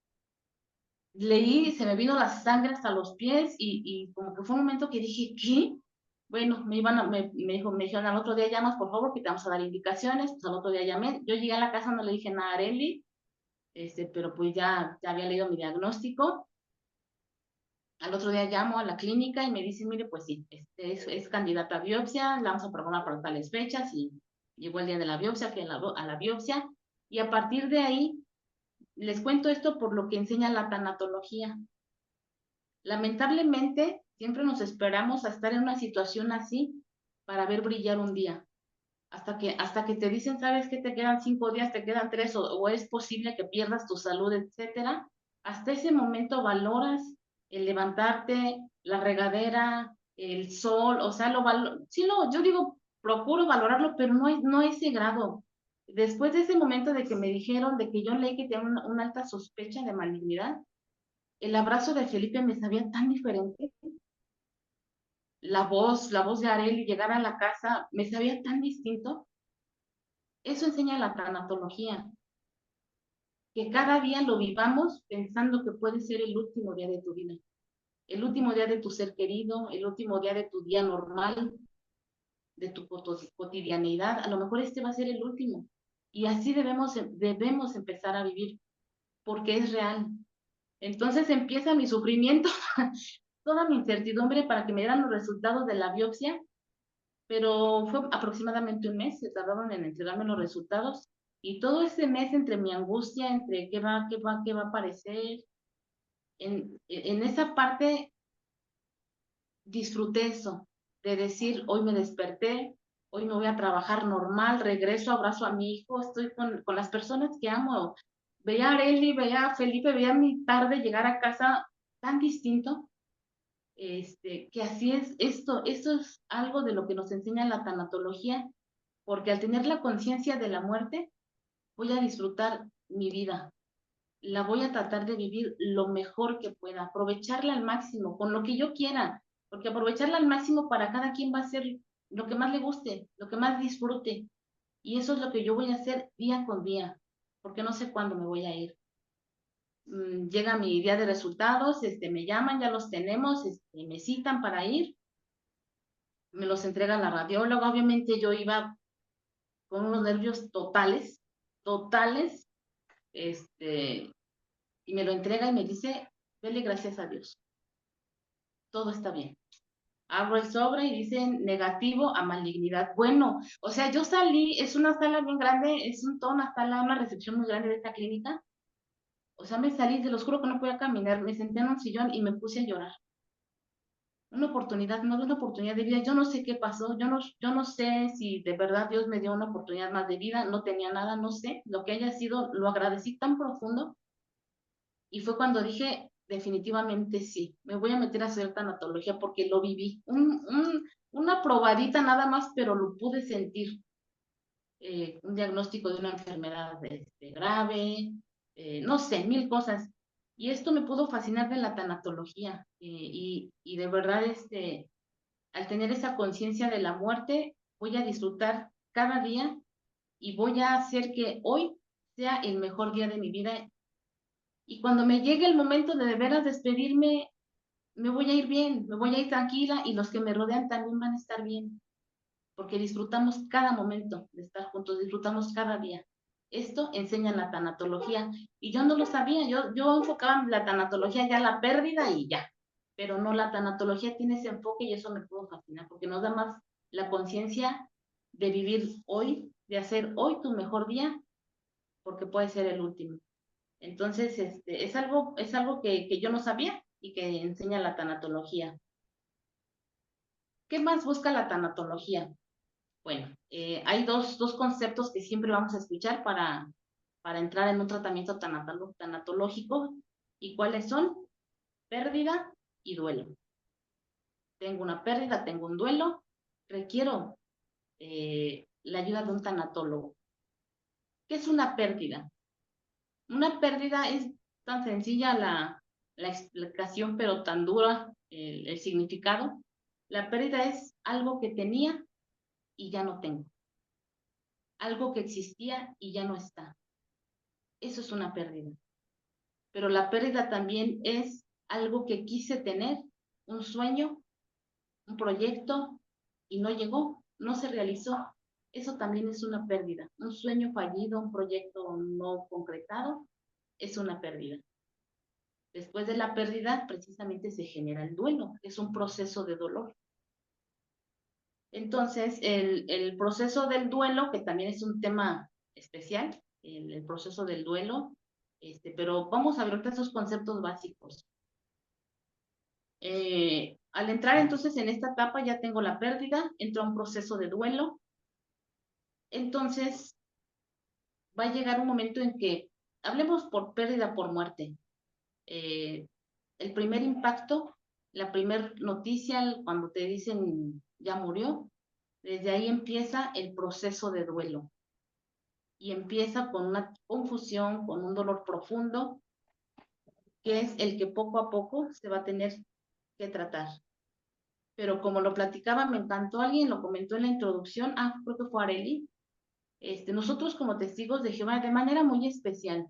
leí, se me vino la sangre hasta los pies y como que fue un momento que dije, ¿qué? Bueno, me dijeron al otro día llamas, por favor, que te vamos a dar indicaciones. Pues al otro día llamé. Yo llegué a la casa, no le dije nada a Arely, pero pues ya había leído mi diagnóstico. Al otro día llamo a la clínica y me dicen, mire, pues sí, es candidata a biopsia, la vamos a programar para tales fechas y llegó el día de la biopsia, fui a la biopsia y a partir de ahí les cuento esto por lo que enseña la tanatología. Lamentablemente, siempre nos esperamos a estar en una situación así para ver brillar un día. Hasta que te dicen, sabes que te quedan 5 días, te quedan 3, o es posible que pierdas tu salud, etcétera. Hasta ese momento valoras el levantarte, la regadera, el sol, o sea, yo digo, procuro valorarlo, pero no a ese grado. Después de ese momento de que me dijeron, de que yo leí que tenía una alta sospecha de malignidad, el abrazo de Felipe me sabía tan diferente. La voz de Arely, llegar a la casa, me sabía tan distinto. Eso enseña la tanatología, que cada día lo vivamos pensando que puede ser el último día de tu vida, el último día de tu ser querido, el último día de tu día normal, de tu cotidianeidad. A lo mejor este va a ser el último. Y así debemos empezar a vivir, porque es real. Entonces empieza mi sufrimiento, toda mi incertidumbre para que me dieran los resultados de la biopsia, pero fue aproximadamente un mes, se tardaron en entregarme los resultados, y todo ese mes entre mi angustia, entre qué va a aparecer, en esa parte disfruté eso, de decir, hoy me desperté, hoy me voy a trabajar normal, regreso, abrazo a mi hijo, estoy con las personas que amo. Veía a Arely, veía a Felipe, veía mi tarde llegar a casa tan distinto, que así es esto es algo de lo que nos enseña la tanatología, porque al tener la conciencia de la muerte, voy a disfrutar mi vida, la voy a tratar de vivir lo mejor que pueda, aprovecharla al máximo, con lo que yo quiera, porque aprovecharla al máximo para cada quien va a ser lo que más le guste, lo que más disfrute, y eso es lo que yo voy a hacer día con día, porque no sé cuándo me voy a ir. Llega mi día de resultados, me llaman, ya los tenemos, me citan para ir, me los entrega la radióloga. Obviamente yo iba con unos nervios totales, y me lo entrega y me dice, dele gracias a Dios, todo está bien. Abro el sobre y dice negativo a malignidad. Bueno, o sea, yo salí, es una sala bien grande, toda una sala, una recepción muy grande de esta clínica. O sea, me salí, se los juro que no podía caminar, me senté en un sillón y me puse a llorar. Una oportunidad, no una oportunidad de vida. Yo no sé qué pasó, yo no sé si de verdad Dios me dio una oportunidad más de vida, no tenía nada, no sé, lo que haya sido, lo agradecí tan profundo. Y fue cuando dije, definitivamente sí, me voy a meter a hacer tanatología porque lo viví. Una probadita nada más, pero lo pude sentir. Un diagnóstico de una enfermedad grave, no sé, 1000 cosas. Y esto me pudo fascinar de la tanatología. Y de verdad, al tener esa conciencia de la muerte, voy a disfrutar cada día y voy a hacer que hoy sea el mejor día de mi vida. Y cuando me llegue el momento de veras despedirme, me voy a ir bien, me voy a ir tranquila y los que me rodean también van a estar bien, porque disfrutamos cada momento de estar juntos, disfrutamos cada día. Esto enseña la tanatología y yo no lo sabía, yo enfocaba en la tanatología ya la pérdida y ya, pero no, la tanatología tiene ese enfoque y eso me pudo fascinar, porque nos da más la conciencia de vivir hoy, de hacer hoy tu mejor día, porque puede ser el último. Entonces, es algo que yo no sabía y que enseña la tanatología. ¿Qué más busca la tanatología? Bueno, hay dos conceptos que siempre vamos a escuchar para entrar en un tratamiento tanatológico. ¿Y cuáles son? Pérdida y duelo. Tengo una pérdida, tengo un duelo, requiero la ayuda de un tanatólogo. ¿Qué es una pérdida? Una pérdida es tan sencilla la explicación, pero tan dura el significado. La pérdida es algo que tenía y ya no tengo. algo que existía y ya no está. Eso es una pérdida. Pero la pérdida también es algo que quise tener, un sueño, un proyecto, y no llegó, no se realizó. Eso también es una pérdida. Un sueño fallido, un proyecto no concretado, es una pérdida. Después de la pérdida, precisamente se genera el duelo, es un proceso de dolor. Entonces, el proceso del duelo, que también es un tema especial, el proceso del duelo, pero vamos a ver ahorita esos conceptos básicos. Al entrar entonces en esta etapa ya tengo la pérdida, entro a un proceso de duelo. Entonces, va a llegar un momento en que, hablemos por pérdida, por muerte. El primer impacto, la primera noticia, cuando te dicen ya murió, desde ahí empieza el proceso de duelo. Y empieza con una confusión, con un dolor profundo, que es el que poco a poco se va a tener que tratar. Pero como lo platicaba, me encantó, alguien lo comentó en la introducción, creo que fue Areli, nosotros como testigos de Jehová, de manera muy especial,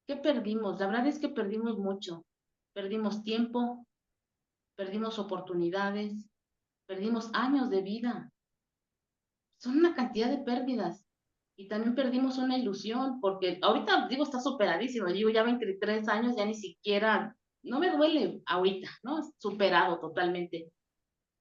¿qué perdimos? La verdad es que perdimos mucho. Perdimos tiempo, perdimos oportunidades, perdimos años de vida. Son una cantidad de pérdidas. Y también perdimos una ilusión, porque ahorita, digo, está superadísimo. Digo, ya 23 años, ya ni siquiera, no me duele ahorita, ¿no? Superado totalmente.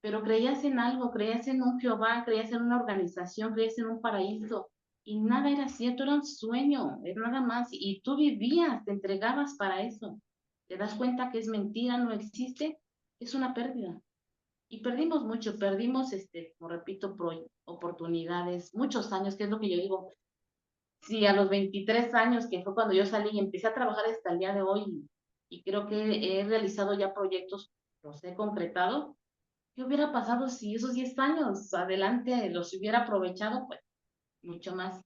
Pero creías en algo, creías en un Jehová, creías en una organización, creías en un paraíso. Y nada era cierto, era un sueño, era nada más. Y tú vivías, te entregabas para eso. Te das cuenta que es mentira, no existe, es una pérdida. Y perdimos mucho, perdimos, como repito, oportunidades, muchos años, que es lo que yo digo. Si a los 23 años, que fue cuando yo salí y empecé a trabajar hasta el día de hoy, y creo que he realizado ya proyectos, los he concretado, ¿qué hubiera pasado si esos 10 años adelante los hubiera aprovechado? Pues mucho más.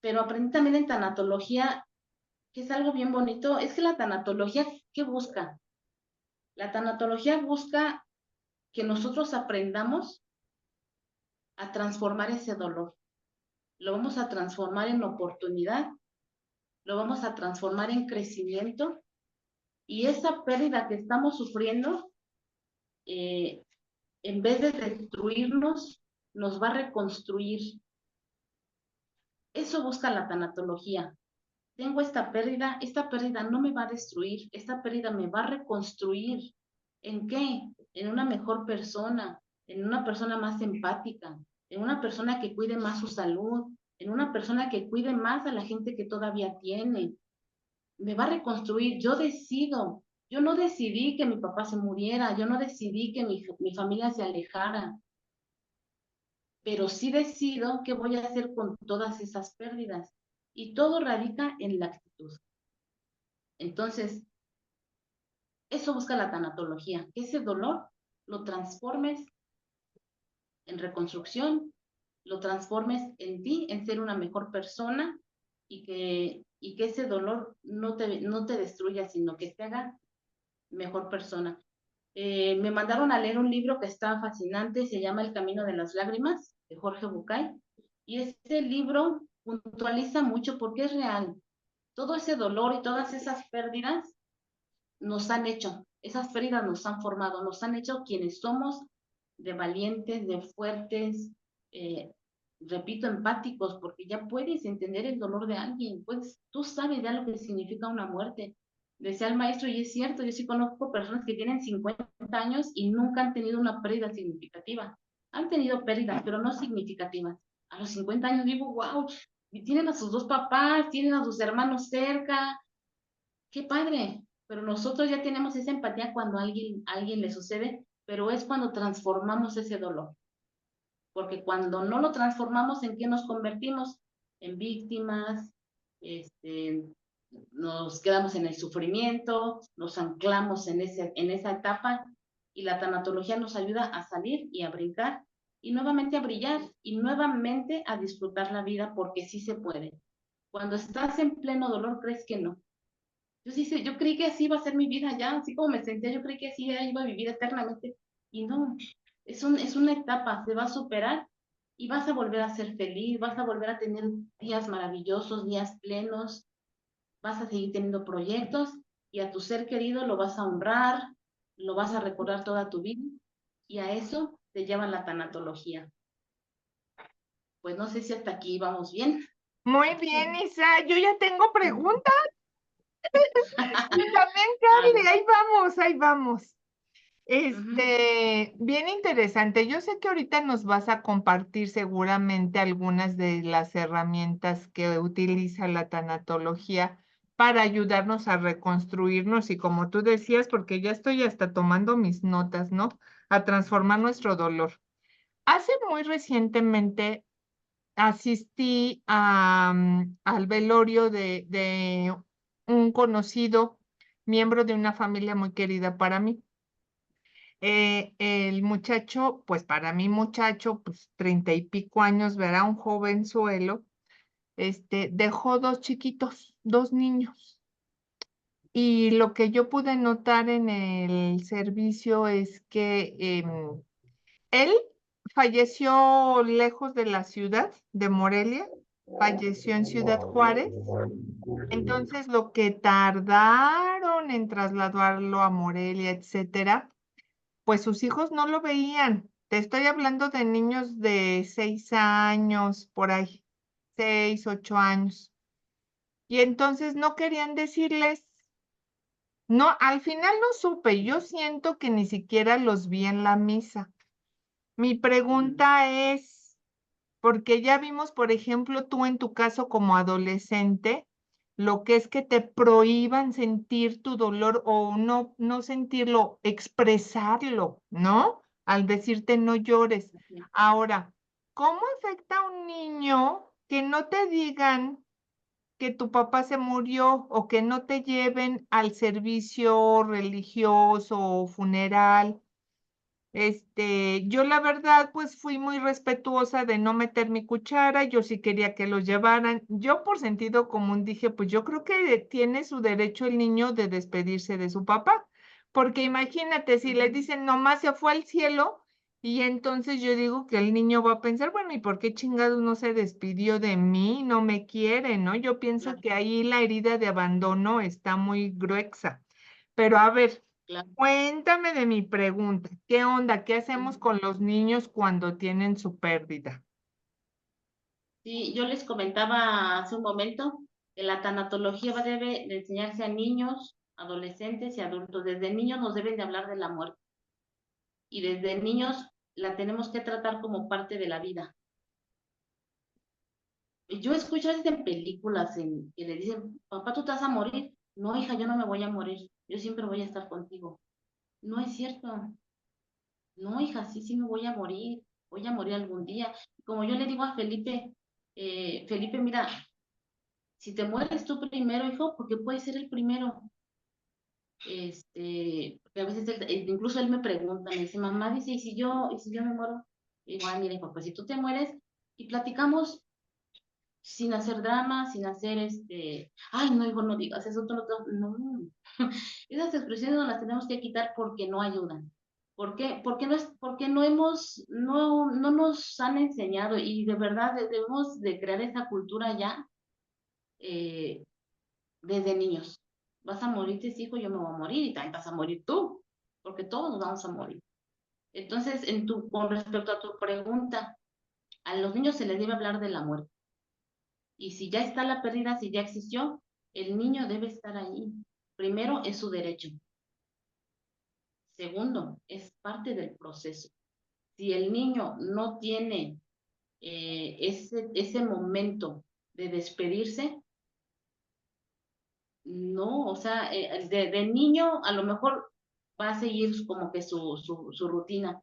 Pero aprendí también en tanatología, que es algo bien bonito, es que la tanatología, ¿qué busca? La tanatología busca que nosotros aprendamos a transformar ese dolor. Lo vamos a transformar en oportunidad, lo vamos a transformar en crecimiento, y esa pérdida que estamos sufriendo, en vez de destruirnos, nos va a reconstruir. Eso busca la tanatología. Tengo esta pérdida no me va a destruir, esta pérdida me va a reconstruir. ¿En qué? En una mejor persona, en una persona más empática, en una persona que cuide más su salud, en una persona que cuide más a la gente que todavía tiene. Me va a reconstruir, yo decido. Yo no decidí que mi papá se muriera, yo no decidí que mi familia se alejara, pero sí decido qué voy a hacer con todas esas pérdidas. Y todo radica en la actitud. Entonces, eso busca la tanatología, que ese dolor lo transformes en reconstrucción, lo transformes en ti, en ser una mejor persona, y que ese dolor no te destruya, sino que te haga mejor persona. Me mandaron a leer un libro que está fascinante, se llama El Camino de las Lágrimas, de Jorge Bucay, y este libro puntualiza mucho porque es real. Todo ese dolor y todas esas pérdidas nos han hecho, esas pérdidas nos han formado, nos han hecho quienes somos, de valientes, de fuertes, repito, empáticos, porque ya puedes entender el dolor de alguien, pues tú sabes ya lo que significa una muerte. Decía el maestro, y es cierto, yo sí conozco personas que tienen 50 años y nunca han tenido una pérdida significativa. Han tenido pérdidas, pero no significativas. A los 50 años digo, wow, y tienen a sus dos papás, tienen a sus hermanos cerca, qué padre, pero nosotros ya tenemos esa empatía cuando a alguien le sucede, pero es cuando transformamos ese dolor. Porque cuando no lo transformamos, ¿en qué nos convertimos? En víctimas, nos quedamos en el sufrimiento, nos anclamos en esa etapa, y la tanatología nos ayuda a salir y a brincar y nuevamente a brillar y nuevamente a disfrutar la vida, porque sí se puede. Cuando estás en pleno dolor, crees que no. Yo creí que así iba a ser mi vida ya, así como me sentía, yo creí que así iba a vivir eternamente. Y no, es una etapa, se va a superar, y vas a volver a ser feliz, vas a volver a tener días maravillosos, días plenos, vas a seguir teniendo proyectos y a tu ser querido lo vas a honrar, lo vas a recordar toda tu vida y a eso te lleva la tanatología. Pues no sé si hasta aquí vamos bien. Muy bien, Isa. Yo ya tengo preguntas. Y también, A ver. Carly, ahí vamos, ahí vamos. Ujú. Bien interesante. Yo sé que ahorita nos vas a compartir seguramente algunas de las herramientas que utiliza la tanatología para ayudarnos a reconstruirnos y como tú decías, porque ya estoy hasta tomando mis notas, ¿no? A transformar nuestro dolor. Hace muy recientemente asistí al velorio de un conocido miembro de una familia muy querida para mí. El muchacho, pues para mí muchacho, pues 30 y pico años, verá, un jovenzuelo, dejó dos chiquitos, dos niños. Y lo que yo pude notar en el servicio es que él falleció lejos de la ciudad de Morelia, falleció en Ciudad Juárez. Entonces, lo que tardaron en trasladarlo a Morelia, etcétera, pues sus hijos no lo veían. Te estoy hablando de niños de 6 años, por ahí, 6, 8 años. Y entonces no querían decirles, no, al final no supe, yo siento que ni siquiera los vi en la misa. Mi pregunta es, porque ya vimos, por ejemplo, tú en tu caso como adolescente, lo que es que te prohíban sentir tu dolor o no sentirlo, expresarlo, ¿no? Al decirte no llores. Ahora, ¿cómo afecta a un niño que no te digan que tu papá se murió o que no te lleven al servicio religioso o funeral? Yo la verdad, pues fui muy respetuosa de no meter mi cuchara, yo sí quería que los llevaran. Yo por sentido común dije, pues yo creo que tiene su derecho el niño de despedirse de su papá, porque imagínate, si le dicen nomás se fue al cielo, y entonces yo digo que el niño va a pensar, bueno, ¿y por qué chingados no se despidió de mí? No me quiere, ¿no? Yo pienso Claro, que ahí la herida de abandono está muy gruesa. Pero a ver, claro. cuéntame de mi pregunta. ¿Qué onda? ¿Qué hacemos Ujú. con los niños cuando tienen su pérdida? Sí, yo les comentaba hace un momento que la tanatología debe de enseñarse a niños, adolescentes y adultos. Desde niños nos deben de hablar de la muerte y desde niños la tenemos que tratar como parte de la vida. Yo escucho a veces en películas que le dicen, papá, tú te vas a morir. No, hija, yo no me voy a morir. Yo siempre voy a estar contigo. No es cierto. No, hija, sí, sí me voy a morir. Voy a morir algún día. Como yo le digo a Felipe, Felipe, mira, si te mueres tú primero, hijo, porque puedes ser el primero. Porque a veces incluso él me pregunta, me dice, mamá, dice, ¿y si yo me muero? Y digo, ay, mira, hijo, pues si tú te mueres y platicamos sin hacer drama, sin hacer ay, no, hijo, no digas eso, no. Esas expresiones no las tenemos que quitar porque no ayudan. ¿Por qué? Porque no nos han enseñado y de verdad debemos de crear esa cultura ya eh, desde niños. Vas a morirte, hijo, yo me voy a morir y también vas a morir tú, porque todos nos vamos a morir. Entonces, con respecto a tu pregunta, a los niños se les debe hablar de la muerte. Y si ya está la pérdida, si ya existió, el niño debe estar ahí. Primero, es su derecho. Segundo, es parte del proceso. Si el niño no tiene ese momento de despedirse, no, o sea, de niño a lo mejor va a seguir como que su rutina,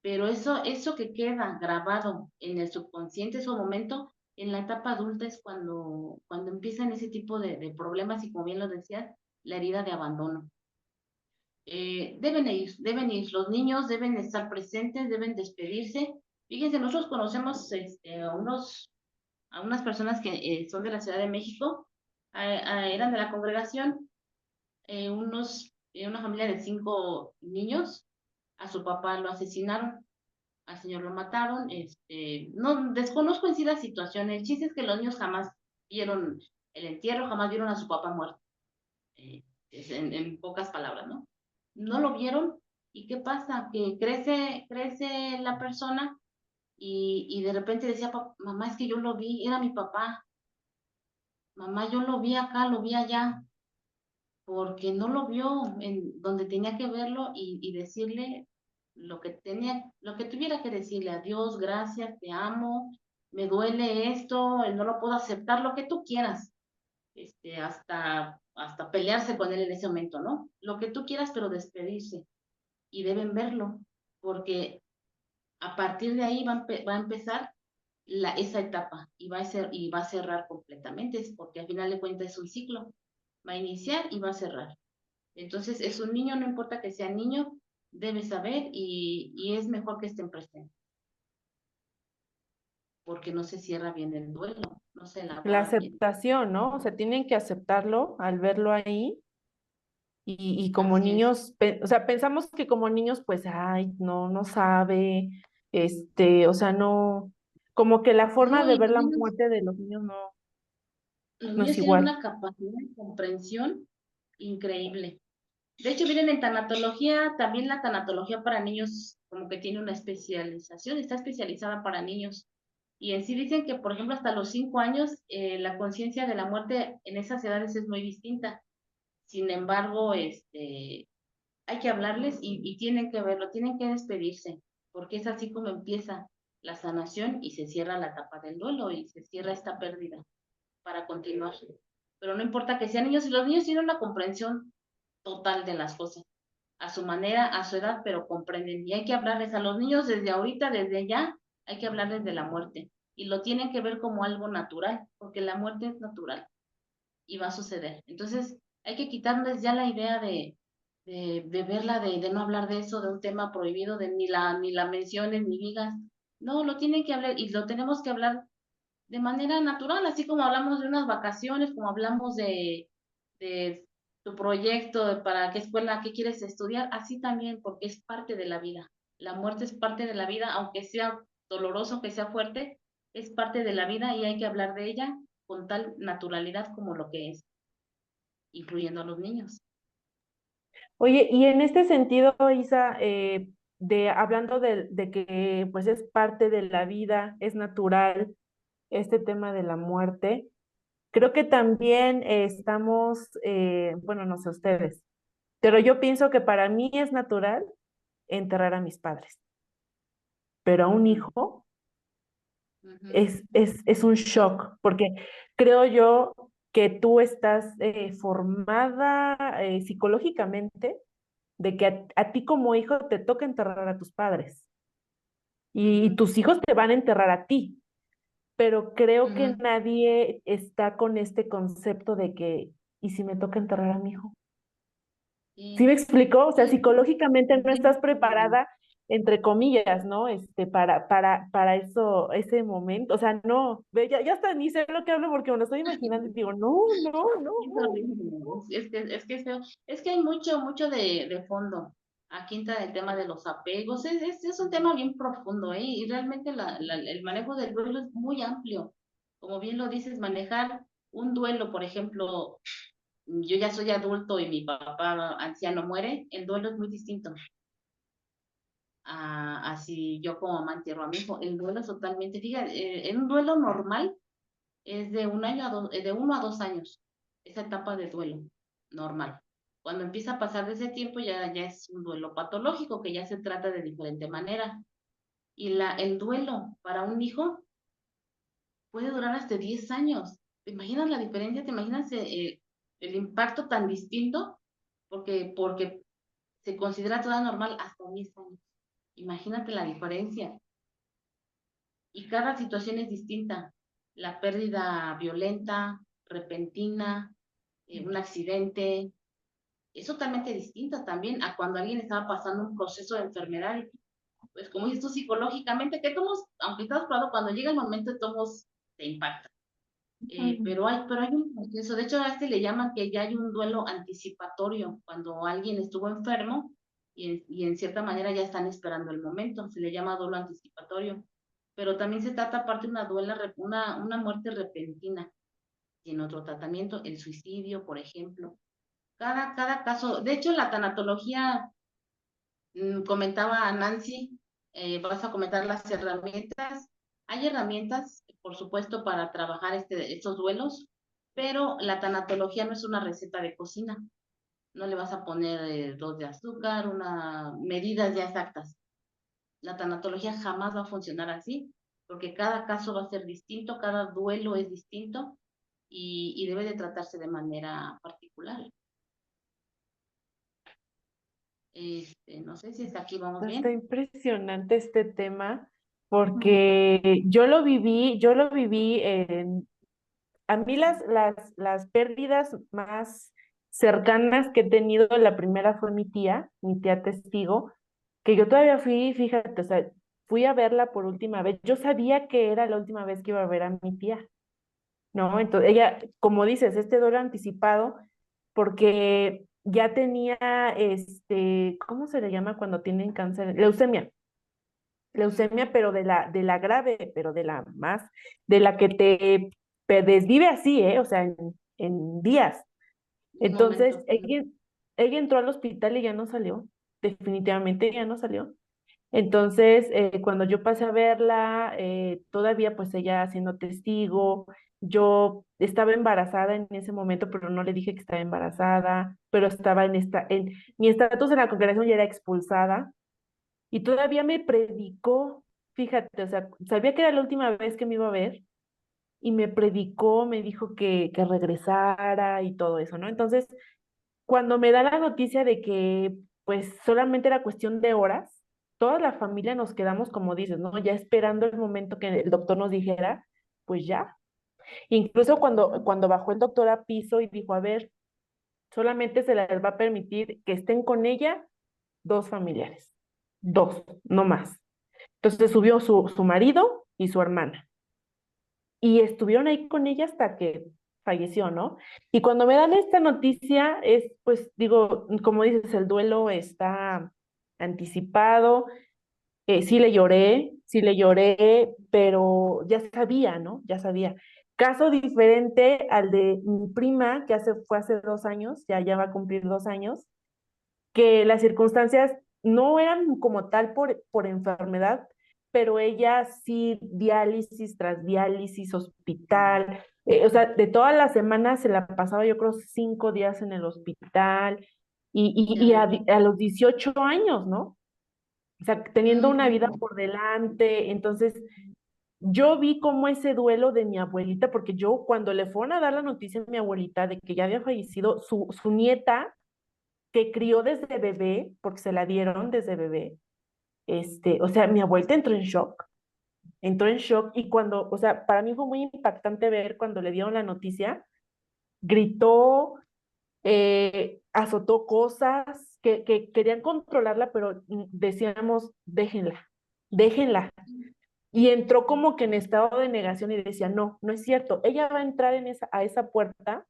pero eso que queda grabado en el subconsciente, ese momento, en la etapa adulta es cuando empiezan ese tipo de problemas y como bien lo decías, la herida de abandono. Deben ir, los niños deben estar presentes, deben despedirse. Fíjense, nosotros conocemos a unas personas que son de la Ciudad de México, eran de la congregación, una familia de 5 niños, a su papá lo asesinaron al señor lo mataron, no desconozco en sí la situación, el chiste es que los niños jamás vieron el entierro, jamás vieron a su papá muerto, en pocas palabras, ¿no? No lo vieron, ¿y qué pasa? Que crece la persona y de repente decía, mamá, es que yo lo vi, era mi papá, mamá, yo lo vi acá, lo vi allá, porque no lo vio en donde tenía que verlo y decirle lo que tuviera que decirle, adiós, gracias, te amo, me duele esto, no lo puedo aceptar, lo que tú quieras, hasta pelearse con él en ese momento, ¿no? Lo que tú quieras, pero despedirse, y deben verlo, porque a partir de ahí va a empezar esa etapa y va a cerrar completamente, es porque al final de cuentas es un ciclo, va a iniciar y va a cerrar. Entonces, es un niño, no importa que sea niño, debe saber y es mejor que estén presentes, porque no se cierra bien el duelo, no se La elabora bien. aceptación, ¿no? O sea, tienen que aceptarlo al verlo ahí y como Así es. niños, o sea, pensamos que como niños, pues, ay, no, no sabe, o sea, no, como que la forma No, de y ver la muerte de los niños no, los no es niños tienen igual. una capacidad de comprensión increíble. De hecho, miren, en tanatología, también la tanatología para niños como que tiene una especialización, está especializada para niños. Y en sí dicen que, por ejemplo, hasta los 5 años, la conciencia de la muerte en esas edades es muy distinta. Sin embargo, hay que hablarles y tienen que verlo, tienen que despedirse, porque es así como empieza la sanación y se cierra la etapa del duelo y se cierra esta pérdida para continuar. Pero no importa que sean niños, y los niños tienen una comprensión total de las cosas, a su manera, a su edad, pero comprenden. Y hay que hablarles a los niños desde ahorita, desde ya, hay que hablarles de la muerte. Y lo tienen que ver como algo natural, porque la muerte es natural y va a suceder. Entonces, hay que quitarles ya la idea de verla, de no hablar de eso, de un tema prohibido, de ni la menciones, ni digas. No, lo tienen que hablar y lo tenemos que hablar de manera natural, así como hablamos de unas vacaciones, como hablamos de tu proyecto, de para qué escuela, qué quieres estudiar, así también, porque es parte de la vida. La muerte es parte de la vida, aunque sea doloroso, que sea fuerte, es parte de la vida y hay que hablar de ella con tal naturalidad como lo que es, incluyendo a los niños. Oye, y en este sentido, Isa, hablando de que pues es parte de la vida, es natural este tema de la muerte, creo que también estamos, bueno, no sé ustedes, pero yo pienso que para mí es natural enterrar a mis padres, pero a un hijo Ujú. es un shock, porque creo yo que tú estás formada psicológicamente de que a ti como hijo te toca enterrar a tus padres y Ujú. tus hijos te van a enterrar a ti, pero creo que Ujú. nadie está con este concepto de que, ¿y si me toca enterrar a mi hijo? ¿Sí me Sí, explicó? O sea, sí, psicológicamente no estás sí. preparada, entre comillas, ¿no? Para eso, ese momento. O sea, no, ve, ya hasta ni sé lo que hablo porque me lo estoy imaginando y digo, no, no, no, Es horrible, es que es feo. Es que hay mucho de fondo. Aquí entra el tema de los apegos. Es un tema bien profundo, ¿eh? Y realmente el manejo del duelo es muy amplio. Como bien lo dices, manejar un duelo, por ejemplo, yo ya soy adulto y mi papá anciano muere, el duelo es muy distinto a si yo como mamá entierro a mi hijo. El duelo es totalmente, fíjate, en un duelo normal es de 1 año de 1 a 2 años, esa etapa de duelo normal. Cuando empieza a pasar de ese tiempo ya es un duelo patológico que ya se trata de diferente manera. Y el duelo para un hijo puede durar hasta 10 años. ¿Te imaginas la diferencia? ¿Te imaginas el impacto tan distinto? Porque se considera toda normal hasta 10 años. Imagínate la diferencia. Y cada situación es distinta. La pérdida violenta, repentina, un accidente, es totalmente distinta también a cuando alguien estaba pasando un proceso de enfermedad. Y, pues como dices tú, psicológicamente, que todos, aunque estás probado, cuando llega el momento, todos te impacta. Pero hay un proceso, de hecho a este le llaman que ya hay un duelo anticipatorio, cuando alguien estuvo enfermo y en cierta manera ya están esperando el momento, se le llama duelo anticipatorio, pero también se trata aparte de una muerte repentina, y en otro tratamiento, el suicidio, por ejemplo. Cada caso, de hecho, la tanatología, comentaba Nancy, vas a comentar las herramientas. Hay herramientas, por supuesto, para trabajar estos duelos, pero la tanatología no es una receta de cocina. No le vas a poner 2 de azúcar, medidas ya exactas. La tanatología jamás va a funcionar así, porque cada caso va a ser distinto, cada duelo es distinto y debe de tratarse de manera particular. No sé si hasta aquí vamos Está bien. impresionante este tema porque yo lo viví a mí las pérdidas más cercanas que he tenido, la primera fue mi tía testigo, que yo todavía fui, fíjate, o sea, fui a verla por última vez. Yo sabía que era la última vez que iba a ver a mi tía, ¿no? Entonces ella, como dices, este duelo anticipado, porque ya tenía, ¿cómo se le llama cuando tienen cáncer? Leucemia, pero de la grave, pero de la más, de la que te desvive así, ¿eh? O sea, en días. Un Entonces, momento. ella entró al hospital y ya no salió, definitivamente ya no salió. Entonces, cuando yo pasé a verla, todavía pues ella siendo testigo, yo estaba embarazada en ese momento, pero no le dije que estaba embarazada, pero estaba mi estatus en la congregación ya era expulsada, y todavía me predicó, fíjate, o sea, sabía que era la última vez que me iba a ver, y me predicó, me dijo que regresara y todo eso, ¿no? Entonces, cuando me da la noticia de que pues solamente era cuestión de horas, toda la familia nos quedamos, como dices, ¿no? Ya esperando el momento que el doctor nos dijera, pues ya. Incluso cuando bajó el doctor a piso y dijo, a ver, solamente se les va a permitir que estén con ella 2 familiares, 2, no más. Entonces subió su marido y su hermana. Y estuvieron ahí con ella hasta que falleció, ¿no? Y cuando me dan esta noticia, pues digo, como dices, el duelo está anticipado, sí le lloré, pero ya sabía, ¿no? Ya sabía. Caso diferente al de mi prima, que fue hace 2 años, ya va a cumplir 2 años, que las circunstancias no eran como tal por enfermedad, pero ella sí, diálisis tras diálisis, hospital, o sea, de todas las semanas se la pasaba yo creo 5 días en el hospital y Ya. a los 18 años, ¿no? O sea, teniendo una vida Ujú. por delante, entonces yo vi como ese duelo de mi abuelita, porque yo cuando le fueron a dar la noticia a mi abuelita de que ya había fallecido, su nieta que crió desde bebé, porque se la dieron desde bebé, o sea, mi abuelita entró en shock y cuando, o sea, para mí fue muy impactante ver cuando le dieron la noticia, gritó, azotó cosas que querían controlarla, pero decíamos, déjenla, déjenla. Y entró como que en estado de negación y decía, no, no es cierto, ella va a entrar a esa puerta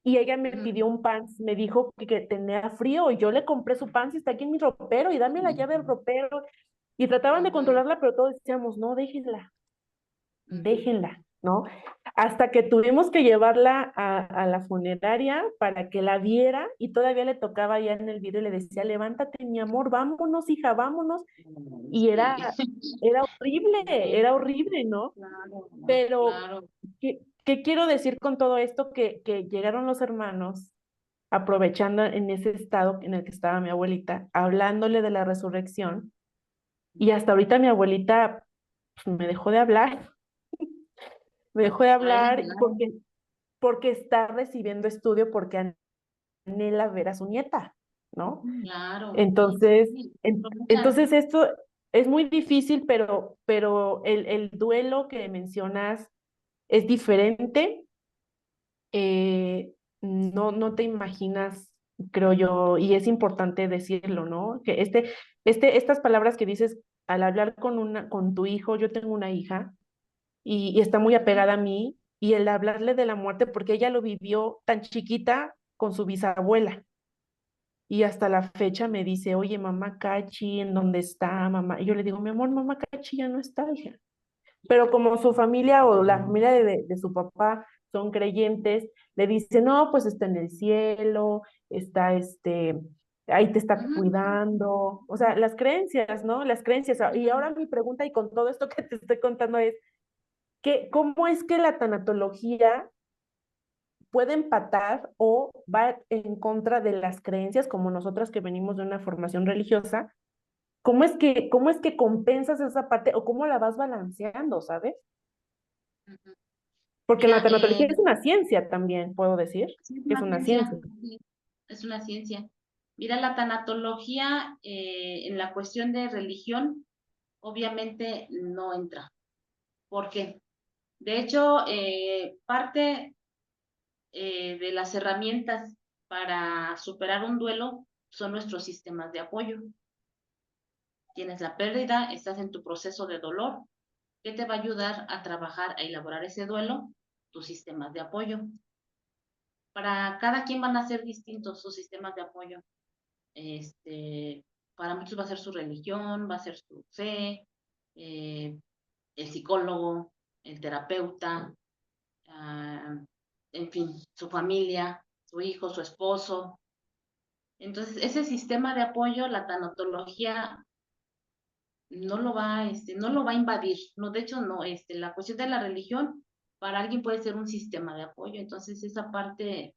y ella me Ujú. pidió un pants, me dijo que tenía frío y yo le compré su pants y está aquí en mi ropero y dame la llave del ropero. Y trataban de Ujú. controlarla, pero todos decíamos, no, Ujú. déjenla, ¿no? Hasta que tuvimos que llevarla a la funeraria para que la viera y todavía le tocaba ya en el video y le decía, levántate, mi amor, vámonos, hija, vámonos. Y Sí. era horrible, ¿no? Claro, Pero, claro. ¿qué quiero decir con todo esto? Que llegaron los hermanos aprovechando en ese estado en el que estaba mi abuelita, hablándole de la resurrección, y hasta ahorita mi abuelita pues, me dejó de Ay, hablar claro, porque está recibiendo estudio, porque anhela ver a su nieta, ¿no? claro, sí, Entonces, sí. entonces esto es muy difícil, pero el duelo que mencionas es diferente. No te imaginas, creo yo, y es importante decirlo, ¿no? Que estas palabras que dices al hablar con tu hijo, yo tengo una hija y está muy Ujú. apegada a mí, y el hablarle de la muerte, porque ella lo vivió tan chiquita con su bisabuela. y hasta la fecha me dice, oye, mamá Cachi, ¿en dónde está mamá? Y yo le digo, mi amor, mamá Cachi ya no está, hija. Pero como su familia o la familia de su papá son creyentes, le dice, no, pues está en el cielo, está ahí te está Ujú. cuidando. O sea, las creencias, ¿no? Las creencias. Y ahora mi pregunta, y con todo esto que te estoy contando, es, ¿cómo es que la tanatología puede empatar o va en contra de las creencias, como nosotras que venimos de una formación religiosa? Cómo es que compensas esa parte o cómo la vas balanceando, ¿sabes? Ujú. Porque la Mira, tanatología es una ciencia también, puedo decir, sí, es que es una una ciencia, ciencia. sí, es una ciencia. Mira, la tanatología en la cuestión de religión obviamente no entra. ¿Por qué? De hecho, parte de las herramientas para superar un duelo son nuestros sistemas de apoyo. Tienes la pérdida, estás en tu proceso de dolor. ¿Qué te va a ayudar a trabajar, a elaborar ese duelo? Tus sistemas de apoyo. Para cada quien van a ser distintos sus sistemas de apoyo. Este, para muchos va a ser su religión, va a ser su fe, eh, el psicólogo, el terapeuta, ah, en fin, su familia, su hijo, su esposo. Entonces, ese sistema de apoyo, la tanatología no lo va a invadir. No, de hecho, no, la cuestión de la religión para alguien puede ser un sistema de apoyo. Entonces, esa parte,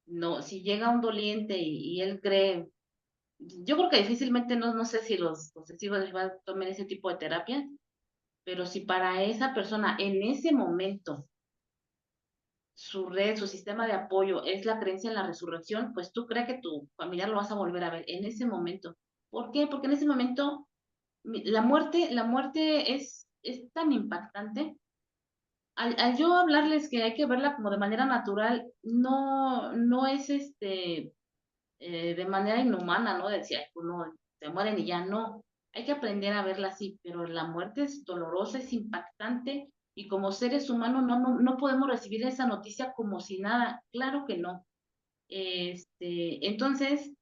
no, si llega un doliente y él cree, yo creo que difícilmente, no sé si los posesivos tomen ese tipo de terapia, pero si para esa persona en ese momento su red, su sistema de apoyo es la creencia en la resurrección, pues tú crees que tu familiar lo vas a volver a ver en ese momento. ¿Por qué? Porque en ese momento la muerte es tan impactante. Al yo hablarles que hay que verla como de manera natural, no es de manera inhumana, ¿no? Decía, pues no, se mueren y ya no. Hay que aprender a verla así, pero la muerte es dolorosa, es impactante y como seres humanos no podemos recibir esa noticia como si nada. Claro que no. Entonces,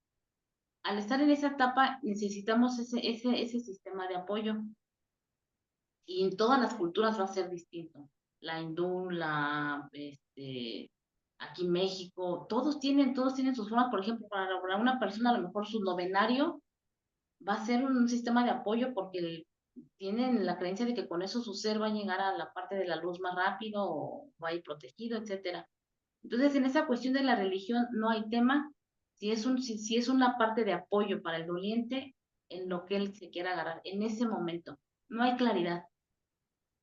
al estar en esa etapa, necesitamos ese sistema de apoyo y en todas las culturas va a ser distinto. La hindú, aquí México, todos tienen sus formas. Por ejemplo, para una persona a lo mejor su novenario va a ser un sistema de apoyo porque tienen la creencia de que con eso su ser va a llegar a la parte de la luz más rápido o va a ir protegido, etcétera. Entonces, en esa cuestión de la religión no hay tema. Si es una parte de apoyo para el doliente en lo que él se quiera agarrar en ese momento. No hay claridad,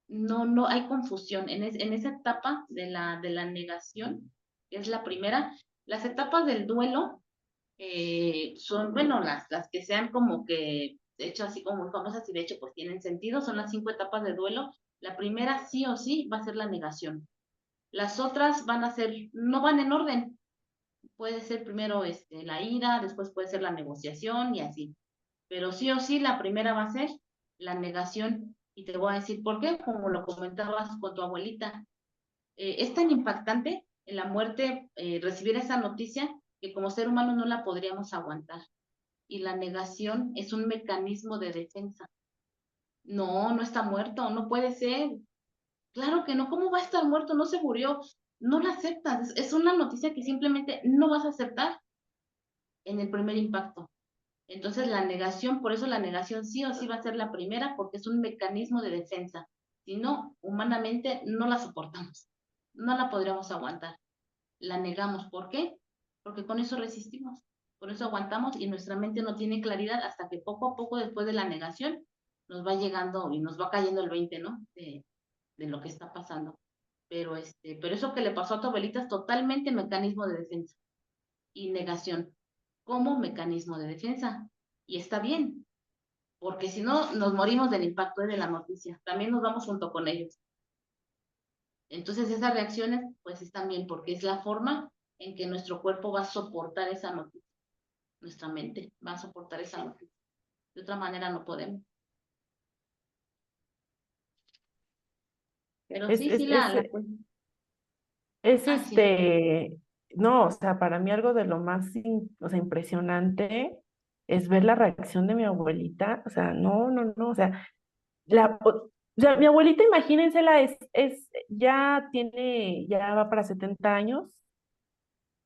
no hay confusión. En esa etapa de la negación, que es la primera, las etapas del duelo son, bueno, las que sean como que, de hecho, así como muy famosas y de hecho, pues tienen sentido, son las 5 etapas de duelo. La primera, sí o sí, va a ser la negación. Las otras van a ser, no van en orden. Puede ser primero la ira, después puede ser la negociación y así. Pero sí o sí, la primera va a ser la negación. Y te voy a decir por qué, como lo comentabas con tu abuelita. Es tan impactante en la muerte recibir esa noticia que como ser humano no la podríamos aguantar. Y la negación es un mecanismo de defensa. No está muerto, no puede ser. Claro que no, ¿cómo va a estar muerto? No se murió. No la aceptas. Es una noticia que simplemente no vas a aceptar en el primer impacto. Entonces la negación, por eso la negación sí o sí va a ser la primera, porque es un mecanismo de defensa. Si no, humanamente no la soportamos. No la podríamos aguantar. La negamos. ¿Por qué? Porque con eso resistimos. Por eso aguantamos y nuestra mente no tiene claridad hasta que poco a poco después de la negación nos va llegando y nos va cayendo el 20, ¿no? De lo que está pasando. Pero eso que le pasó a tu abuelita es totalmente mecanismo de defensa y negación como mecanismo de defensa. Y está bien, porque si no nos morimos del impacto de la noticia. También nos vamos junto con ellos. Entonces esas reacciones pues están bien porque es la forma en que nuestro cuerpo va a soportar esa noticia, nuestra mente va a soportar esa noticia. De otra manera no podemos. Pero Es, sí, es, sí, es, la es sí. no, o sea, para mí algo de lo más, o sea, impresionante es ver la reacción de mi abuelita, o sea, no, no, no, o sea, o sea, mi abuelita, imagínensela, ya va para 70 años,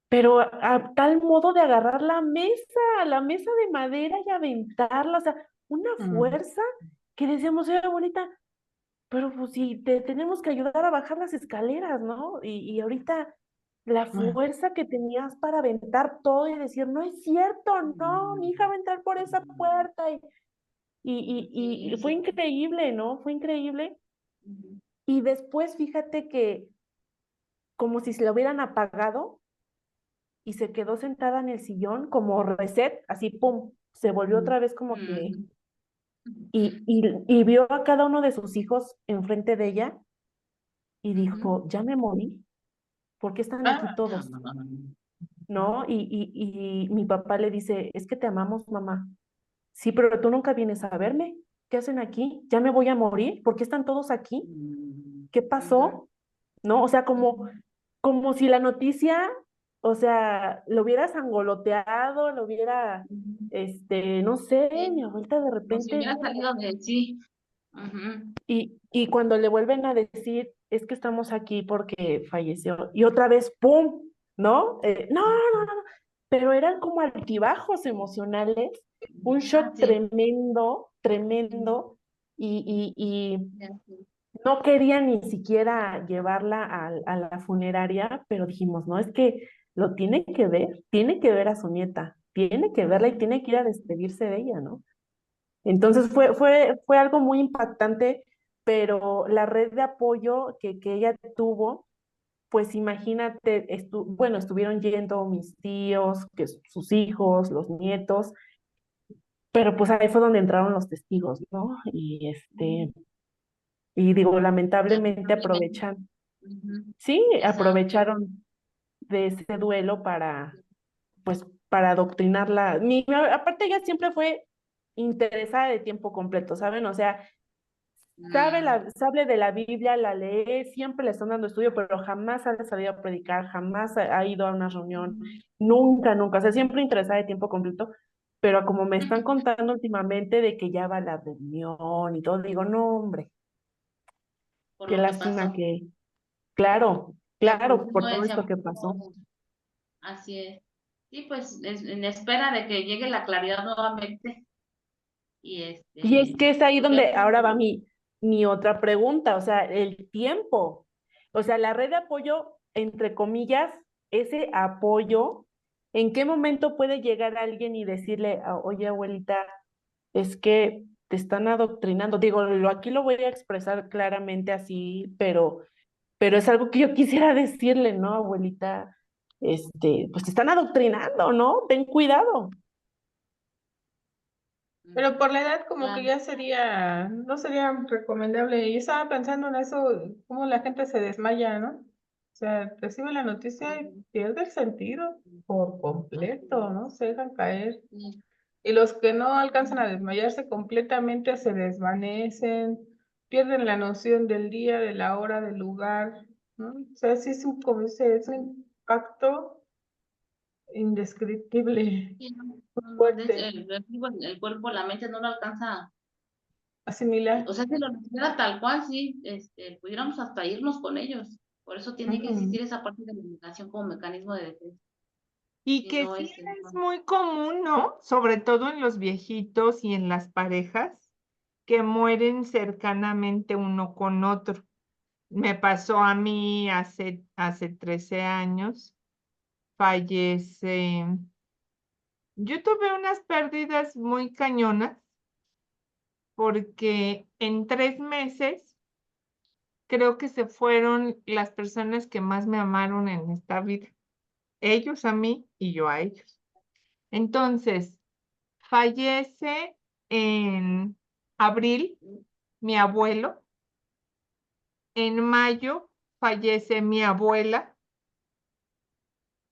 pero a tal modo de agarrar la mesa de madera y aventarla, o sea, una Mm. fuerza que decíamos, oye, abuelita, pero pues si te tenemos que ayudar a bajar las escaleras, ¿no? Y ahorita la Ah, fuerza que tenías para aventar todo y decir, no es cierto, no, mi hija va a entrar por esa puerta. Y Sí, fue sí. increíble, ¿no? Fue increíble. Ujú. Y después, fíjate que como si se la hubieran apagado y se quedó sentada en el sillón como reset, así, pum, se volvió otra vez como que, Mm. y vio a cada uno de sus hijos enfrente de ella y Ujú. dijo, ya me morí, ¿por qué están aquí ah, todos? ¿No? Y mi papá le dice, es que te amamos, mamá. Sí, pero tú nunca vienes a verme. ¿Qué hacen aquí? ¿Ya me voy a morir? ¿Por qué están todos aquí? ¿Qué Ujú. pasó? ¿No? O sea, como, Ujú. como si la noticia, o sea, lo hubiera sangoloteado, lo hubiera, Ujú. no sé, mi Sí, abuelita de como si repente, hubiera salido de sí. Ujú. y cuando le vuelven a decir, es que estamos aquí porque falleció, y otra vez, ¡pum! ¿No? No, no, no, no. Pero eran como altibajos emocionales, un Ah, shock sí. tremendo, tremendo, y Ya, sí. no quería ni siquiera llevarla a la funeraria, pero dijimos, no, es que lo tiene que ver a su nieta, tiene que verla y tiene que ir a despedirse de ella, ¿no? Entonces fue algo muy impactante, pero la red de apoyo que ella tuvo, pues imagínate, bueno, estuvieron yendo mis tíos, sus hijos, los nietos, pero pues ahí fue donde entraron los testigos, ¿no? Y digo, lamentablemente Lamentablemente. aprovechan. Ujú. Sí, Exacto. aprovecharon de ese duelo pues, para adoctrinarla. Aparte ella siempre fue interesada de tiempo completo, ¿saben? O sea, Mm. sabe de la Biblia, la lee, siempre le están dando estudio, pero jamás ha salido a predicar, jamás ha ido a una reunión, nunca, nunca, o sea, siempre interesada de tiempo completo, pero como me están contando últimamente de que ya va a la reunión y todo, digo, no, hombre, Por qué lo que lástima pasó. que, claro, claro, por todo Se esto que pasó. abrumó. Así es. Sí, pues en espera de que llegue la claridad nuevamente. Y Y es que es ahí porque donde ahora va mi otra pregunta, o sea, el tiempo. O sea, la red de apoyo, entre comillas, ese apoyo, ¿en qué momento puede llegar alguien y decirle, oye, abuelita, es que te están adoctrinando? Digo, aquí lo voy a expresar claramente así, pero es algo que yo quisiera decirle, ¿no, abuelita? Pues te están adoctrinando, ¿no? Ten cuidado. pero por la edad como que claro. ya no sería recomendable. Y estaba pensando en eso, cómo la gente se desmaya, ¿no? O sea, recibe la noticia y Ujú. pierde el sentido por completo, ¿no? Se dejan caer. Sí. Y los que no alcanzan a desmayarse completamente se desvanecen, pierden la noción del día, de la hora, del lugar, ¿no? O sea, sí es como dice, es un impacto indescriptible, Sí, no, no, no, fuerte, el cuerpo, la mente no lo alcanza. asimilar. O sea, si lo necesita tal cual, sí, pudiéramos hasta irnos con ellos. Por eso tiene que Ujú. existir esa parte de la negación como mecanismo de defensa. Y Si que no, sí es no. muy común, ¿no? Sobre todo en los viejitos y en las parejas que mueren cercanamente uno con otro. Me pasó a mí hace 13 años, fallece. Yo tuve unas pérdidas muy cañonas porque en 3 meses creo que se fueron las personas que más me amaron en esta vida. Ellos a mí y yo a ellos. Entonces, fallece en abril mi abuelo, en mayo fallece mi abuela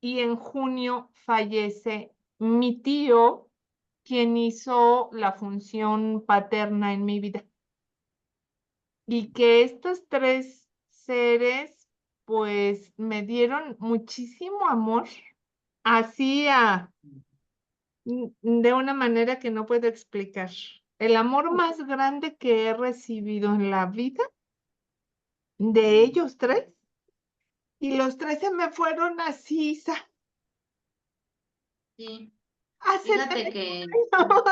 y en junio fallece mi tío, quien hizo la función paterna en mi vida. Y que estos tres seres pues me dieron muchísimo amor, así de una manera que no puedo explicar. El amor más grande que he recibido en la vida de ellos tres, y los tres se me fueron así, Sí, hace fíjate 3 que años.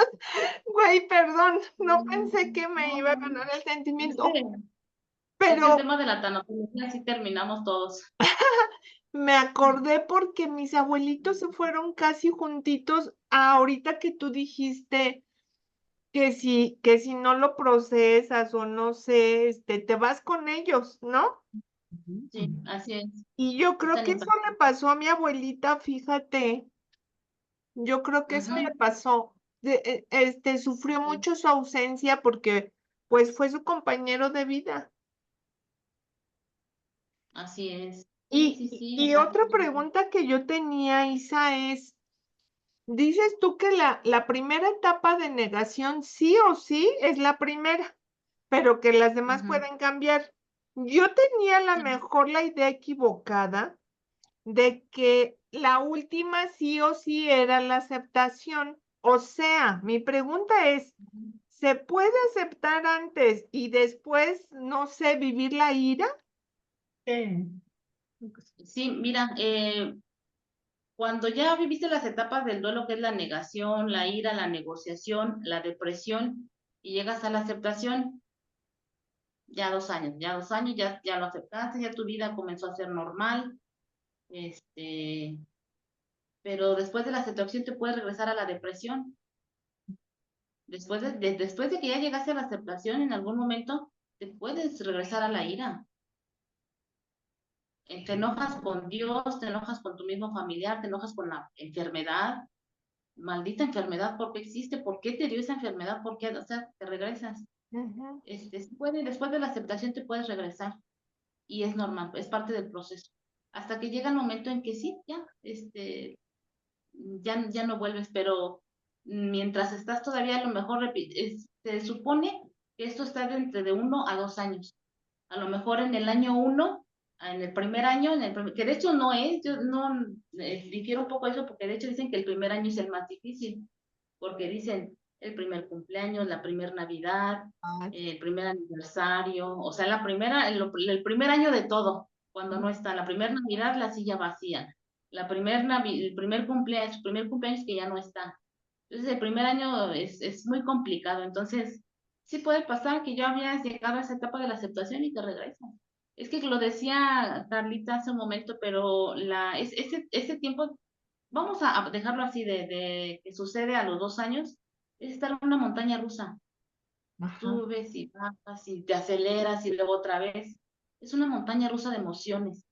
Güey, perdón, no pensé que me iba a ganar el sentimiento, es que el pero tema de la tanatología sí terminamos todos. me acordé porque mis abuelitos se fueron casi juntitos ahorita que tú dijiste que si no lo procesas o no sé, te vas con ellos, ¿no? Sí, así es. Y yo Es creo tan que eso impactante. le pasó a mi abuelita, fíjate, yo creo que eso Ujú, le pasó. Sufrió sí, mucho su ausencia porque pues fue su compañero de vida. así es. Sí, Y, sí, y, sí, y otra exactamente. pregunta que yo tenía, Isa, es, dices tú que la primera etapa de negación sí o sí es la primera, pero que las demás Ujú, pueden cambiar. Yo tenía a la sí, mejor la idea equivocada de que la última sí o sí era la aceptación. O sea, mi pregunta es, ujú. ¿se puede aceptar antes y después, no sé, vivir la ira? Sí, mira, cuando ya viviste las etapas del duelo, que es la negación, la ira, la negociación, la depresión, y llegas a la aceptación, ya 2 años, ya lo aceptaste, ya tu vida comenzó a ser normal, este, pero después de la aceptación te puedes regresar a la depresión. Después de que ya llegaste a la aceptación, en algún momento te puedes regresar a la ira. Te enojas con Dios, te enojas con tu mismo familiar, te enojas con la enfermedad. Maldita enfermedad, ¿por qué existe? ¿Por qué te dio esa enfermedad? ¿Por qué? O sea, te regresas. Ujú, Después de la aceptación te puedes regresar y es normal, es parte del proceso. Hasta que llega el momento en que sí, ya no vuelves, pero mientras estás todavía a lo mejor se supone que esto está de entre de 1 a 2 años. A lo mejor en el año 1, en el primer año, que de hecho no es, yo no difiero un poco eso porque de hecho dicen que el primer año es el más difícil, porque dicen el primer cumpleaños, la primer Navidad, ay, el primer aniversario, o sea, el primer año de todo, cuando no está, la primera Navidad, la silla vacía, el primer cumpleaños que ya no está. Entonces, el primer año es muy complicado, entonces, sí puede pasar que ya habías llegado a esa etapa de la aceptación y te regresas. Es que lo decía Carlita hace un momento, pero ese tiempo, vamos a dejarlo así, de que sucede a los 2 años, es estar en una montaña rusa. ajá, Subes y bajas y te aceleras y luego otra vez. Es una montaña rusa de emociones,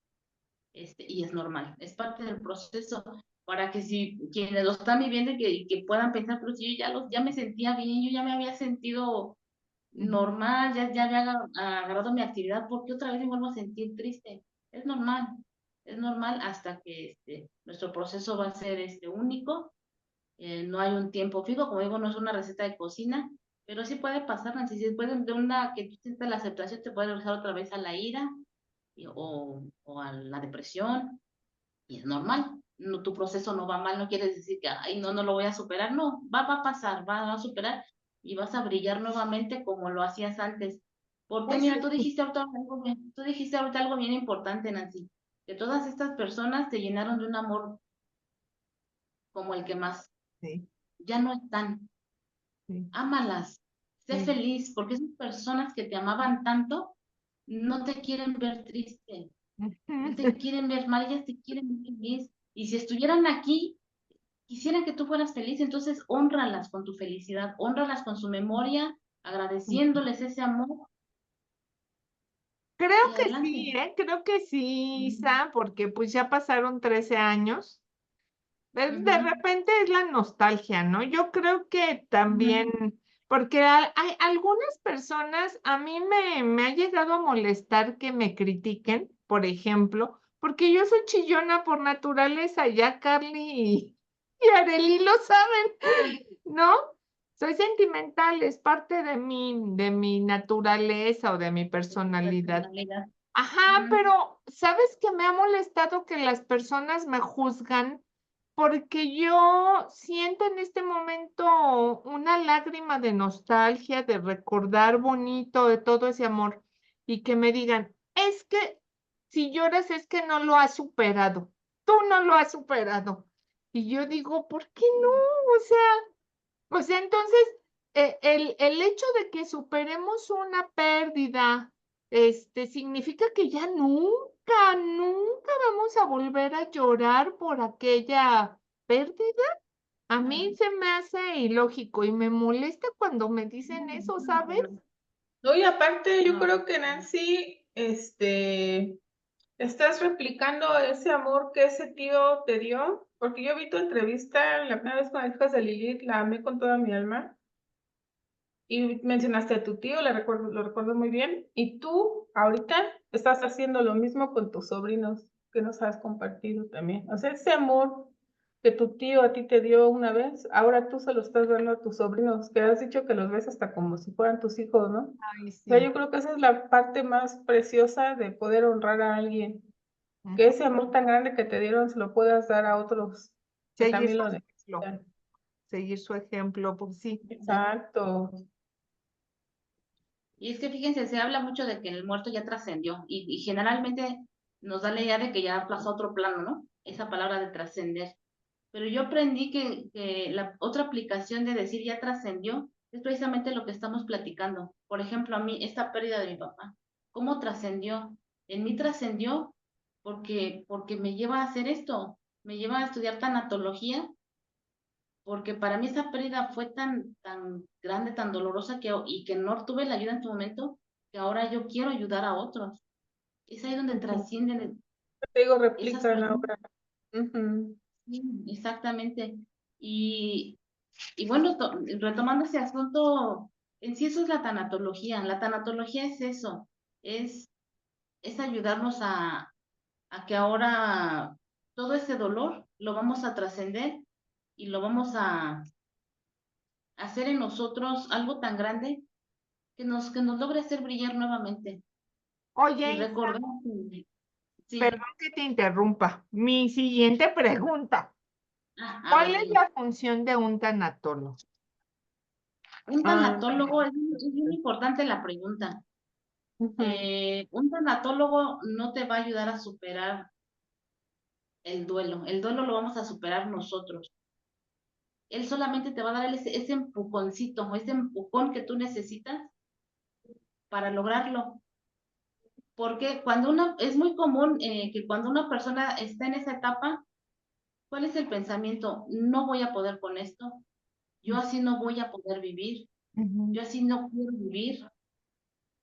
y es normal, es parte del proceso para que si quienes lo están viviendo que puedan pensar, pero si yo ya me sentía bien, yo ya me había sentido ujú, normal, ya había agarrado mi actividad, ¿por qué otra vez me vuelvo a sentir triste? Es normal hasta que nuestro proceso va a ser único. No hay un tiempo fijo, como digo, no es una receta de cocina, pero sí puede pasar, Nancy, si después de una que tú sientas la aceptación, te puede regresar otra vez a la ira o a la depresión, y es normal. No, tu proceso no va mal, no quiere decir que, ay, no lo voy a superar, no, va a pasar, va a superar y vas a brillar nuevamente como lo hacías antes. Porque pues mira, sí, tú dijiste ahorita algo bien importante, Nancy, que todas estas personas te llenaron de un amor como el que más, sí, ya no están. sí, Ámalas, sé sí, feliz, porque esas personas que te amaban tanto no te quieren ver triste, no te ujú. quieren ver mal, ellas te quieren ver feliz. Y si estuvieran aquí, quisieran que tú fueras feliz, entonces hónralas con tu felicidad, hónralas con su memoria, agradeciéndoles ese amor Creo y que sí, adelante. creo que sí, Ujú, Isa, porque pues ya pasaron 13 años. De ujú, repente es la nostalgia, ¿no? Yo creo que también, ujú, porque hay algunas personas, a mí me ha llegado a molestar que me critiquen, por ejemplo, porque yo soy chillona por naturaleza, ya Carly y Arely lo saben, ¿no? Soy sentimental, es parte de mi naturaleza o de mi de tu personalidad. personalidad. Ajá, Ujú. pero ¿sabes que me ha molestado que las personas me juzgan? Porque yo siento en este momento una lágrima de nostalgia, de recordar bonito de todo ese amor, y que me digan: "Es que si lloras es que no lo has superado, tú no lo has superado". Y yo digo: "¿Por qué no?". Entonces, el hecho de que superemos una pérdida, significa que ya nunca, nunca vamos a volver a llorar por aquella pérdida. A mí se me hace ilógico y me molesta cuando me dicen eso, ¿sabes? No, y aparte yo No. creo que Nancy, estás replicando ese amor que ese tío te dio, porque yo vi tu entrevista la primera vez con las hijas de Lilith, la amé con toda mi alma, y mencionaste a tu tío, lo recuerdo muy bien, y tú ahorita estás haciendo lo mismo con tus sobrinos que nos has compartido también. O sea, ese amor que tu tío a ti te dio una vez, ahora tú se lo estás dando a tus sobrinos, que has dicho que los ves hasta como si fueran tus hijos, ¿no? Ay, O sea, sí. yo creo que esa es la parte más preciosa de poder honrar a alguien, que Ujú. ese amor tan grande que te dieron se lo puedas dar a otros que Seguir también su lo ejemplo, necesitan. seguir su ejemplo, pues sí. Exacto. Y es que fíjense, se habla mucho de que el muerto ya trascendió y generalmente nos da la idea de que ya pasó a otro plano, ¿no? Esa palabra de trascender. Pero yo aprendí que la otra aplicación de decir ya trascendió es precisamente lo que estamos platicando. Por ejemplo, a mí, esta pérdida de mi papá, ¿cómo trascendió? En mí trascendió porque me lleva a hacer esto, me lleva a estudiar tanatología, porque para mí esa pérdida fue tan grande, tan dolorosa y que no tuve la ayuda en tu momento, que ahora yo quiero ayudar a otros. Es ahí donde Ujú. trascienden Te digo, esas replican personas. ahora. Ujú. Sí, exactamente. Y, y bueno, retomando ese asunto, en sí eso es la tanatología. La tanatología es eso, es, es ayudarnos a que ahora todo ese dolor lo vamos a trascender y lo vamos a hacer en nosotros algo tan grande que nos logre hacer brillar nuevamente. Y Oye, recordar, sí, perdón que te interrumpa. Mi siguiente pregunta, a ¿cuál ver, es dime. la función de un tanatólogo? Un Ah, tanatólogo, es muy importante la pregunta. ujú. Un tanatólogo no te va a ayudar a superar el duelo lo vamos a superar nosotros. Él solamente te va a dar ese empujoncito, ese empujón que tú necesitas para lograrlo. Porque es muy común que cuando una persona está en esa etapa, ¿cuál es el pensamiento? No voy a poder con esto, yo así no voy a poder vivir, Ujú, yo así no quiero vivir,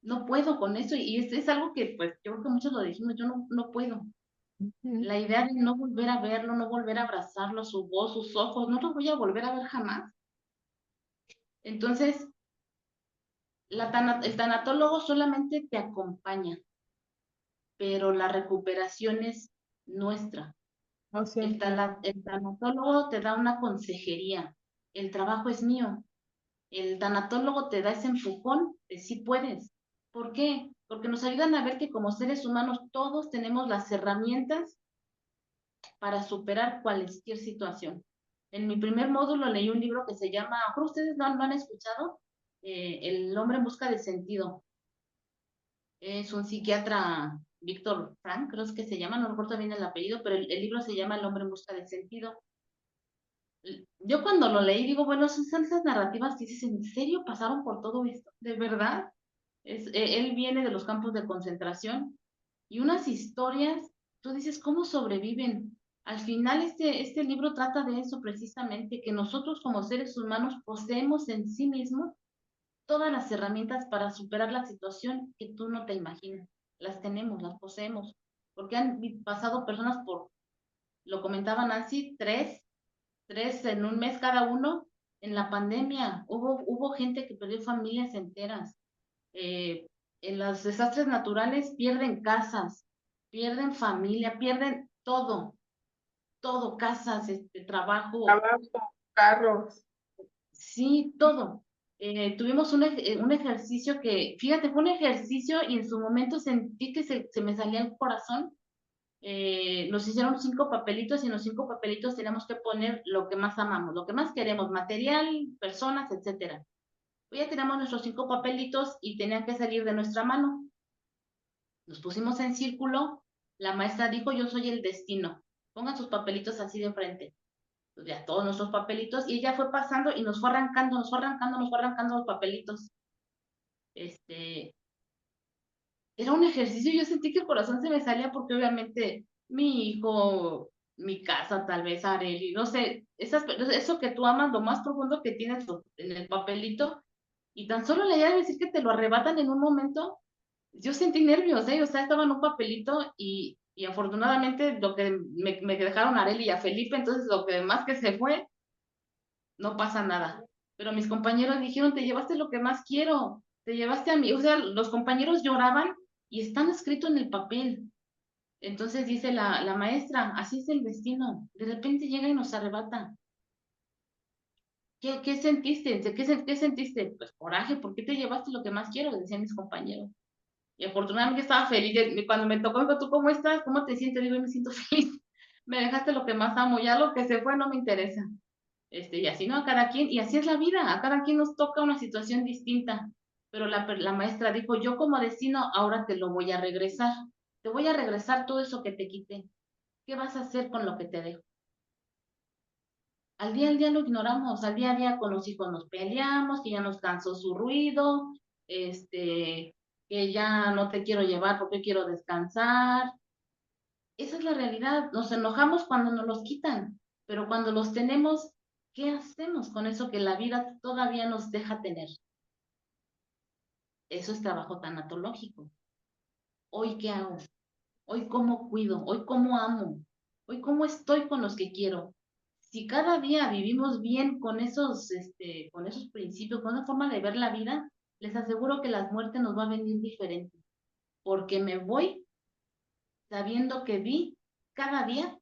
no puedo con eso. Y es algo que pues yo creo que muchos lo dijimos, yo no puedo. ujú. La idea de no volver a verlo, no volver a abrazarlo, su voz, sus ojos, no los voy a volver a ver jamás. Entonces, el tanatólogo solamente te acompaña, pero la recuperación es nuestra. No siempre. El tanatólogo te da una consejería, el trabajo es mío. El tanatólogo te da ese empujón de sí puedes. ¿Por qué? Porque nos ayudan a ver que como seres humanos todos tenemos las herramientas para superar cualquier situación. En mi primer módulo leí un libro que se llama, a lo mejor ustedes no han escuchado, El hombre en busca de sentido. Es un psiquiatra, Víctor Frank, creo que se llama, no recuerdo bien el apellido, pero el libro se llama El hombre en busca de sentido. Yo cuando lo leí digo, bueno, son esas narrativas que dices, ¿en serio pasaron por todo esto? ¿De verdad? Él viene de los campos de concentración y unas historias, tú dices, ¿cómo sobreviven? Al final este libro trata de eso precisamente, que nosotros como seres humanos poseemos en sí mismos todas las herramientas para superar la situación que tú no te imaginas. Las tenemos, las poseemos, porque han pasado personas por, lo comentaba Nancy, tres en un mes cada uno. En la pandemia hubo gente que perdió familias enteras. Eh, en los desastres naturales pierden casas, pierden familia, pierden todo, casas, trabajo, Trabajo, carros. sí, todo. tuvimos un ejercicio que, fíjate, fue un ejercicio y en su momento sentí que se me salía el corazón. Nos hicieron 5 papelitos y en los 5 papelitos teníamos que poner lo que más amamos, lo que más queremos, material, personas, etcétera. Pues ya teníamos nuestros 5 papelitos y tenían que salir de nuestra mano. Nos pusimos en círculo, la maestra dijo, yo soy el destino, pongan sus papelitos así de frente. Pues ya todos nuestros papelitos y ella fue pasando y nos fue arrancando, nos fue arrancando, nos fue arrancando los papelitos. Era un ejercicio, yo sentí que el corazón se me salía porque obviamente mi hijo, mi casa, tal vez Areli, no sé, eso que tú amas, lo más profundo que tienes en el papelito, y tan solo la idea de decir que te lo arrebatan en un momento, yo sentí nervios, o sea, estaba en un papelito y afortunadamente lo que me dejaron a Areli y a Felipe, entonces lo que más que se fue, no pasa nada. Pero mis compañeros dijeron, te llevaste lo que más quiero, te llevaste a mí, o sea, los compañeros lloraban y están escrito en el papel. Entonces dice la maestra, así es el destino, de repente llega y nos arrebata. ¿Qué sentiste? ¿Qué sentiste? Pues coraje, ¿por qué te llevaste lo que más quiero? Decían mis compañeros. Y afortunadamente estaba feliz. Cuando me tocó, me dijo, ¿tú cómo estás? ¿Cómo te sientes? Digo, me siento feliz. Me dejaste lo que más amo, ya lo que se fue no me interesa. Y así, ¿no? A cada quien, y así es la vida, a cada quien nos toca una situación distinta. Pero la maestra dijo, yo como destino ahora te lo voy a regresar. Te voy a regresar todo eso que te quité. ¿Qué vas a hacer con lo que te dejo? Al día lo ignoramos, al día a día con los hijos nos peleamos, que ya nos cansó su ruido, que ya no te quiero llevar porque quiero descansar. Esa es la realidad. Nos enojamos cuando nos los quitan, pero cuando los tenemos, ¿qué hacemos con eso que la vida todavía nos deja tener? Eso es trabajo tanatológico. ¿Hoy qué hago? ¿Hoy cómo cuido? ¿Hoy cómo amo? ¿Hoy cómo estoy con los que quiero? Si cada día vivimos bien con esos principios, con esa forma de ver la vida, les aseguro que la muerte nos va a venir diferente, porque me voy sabiendo que vi cada día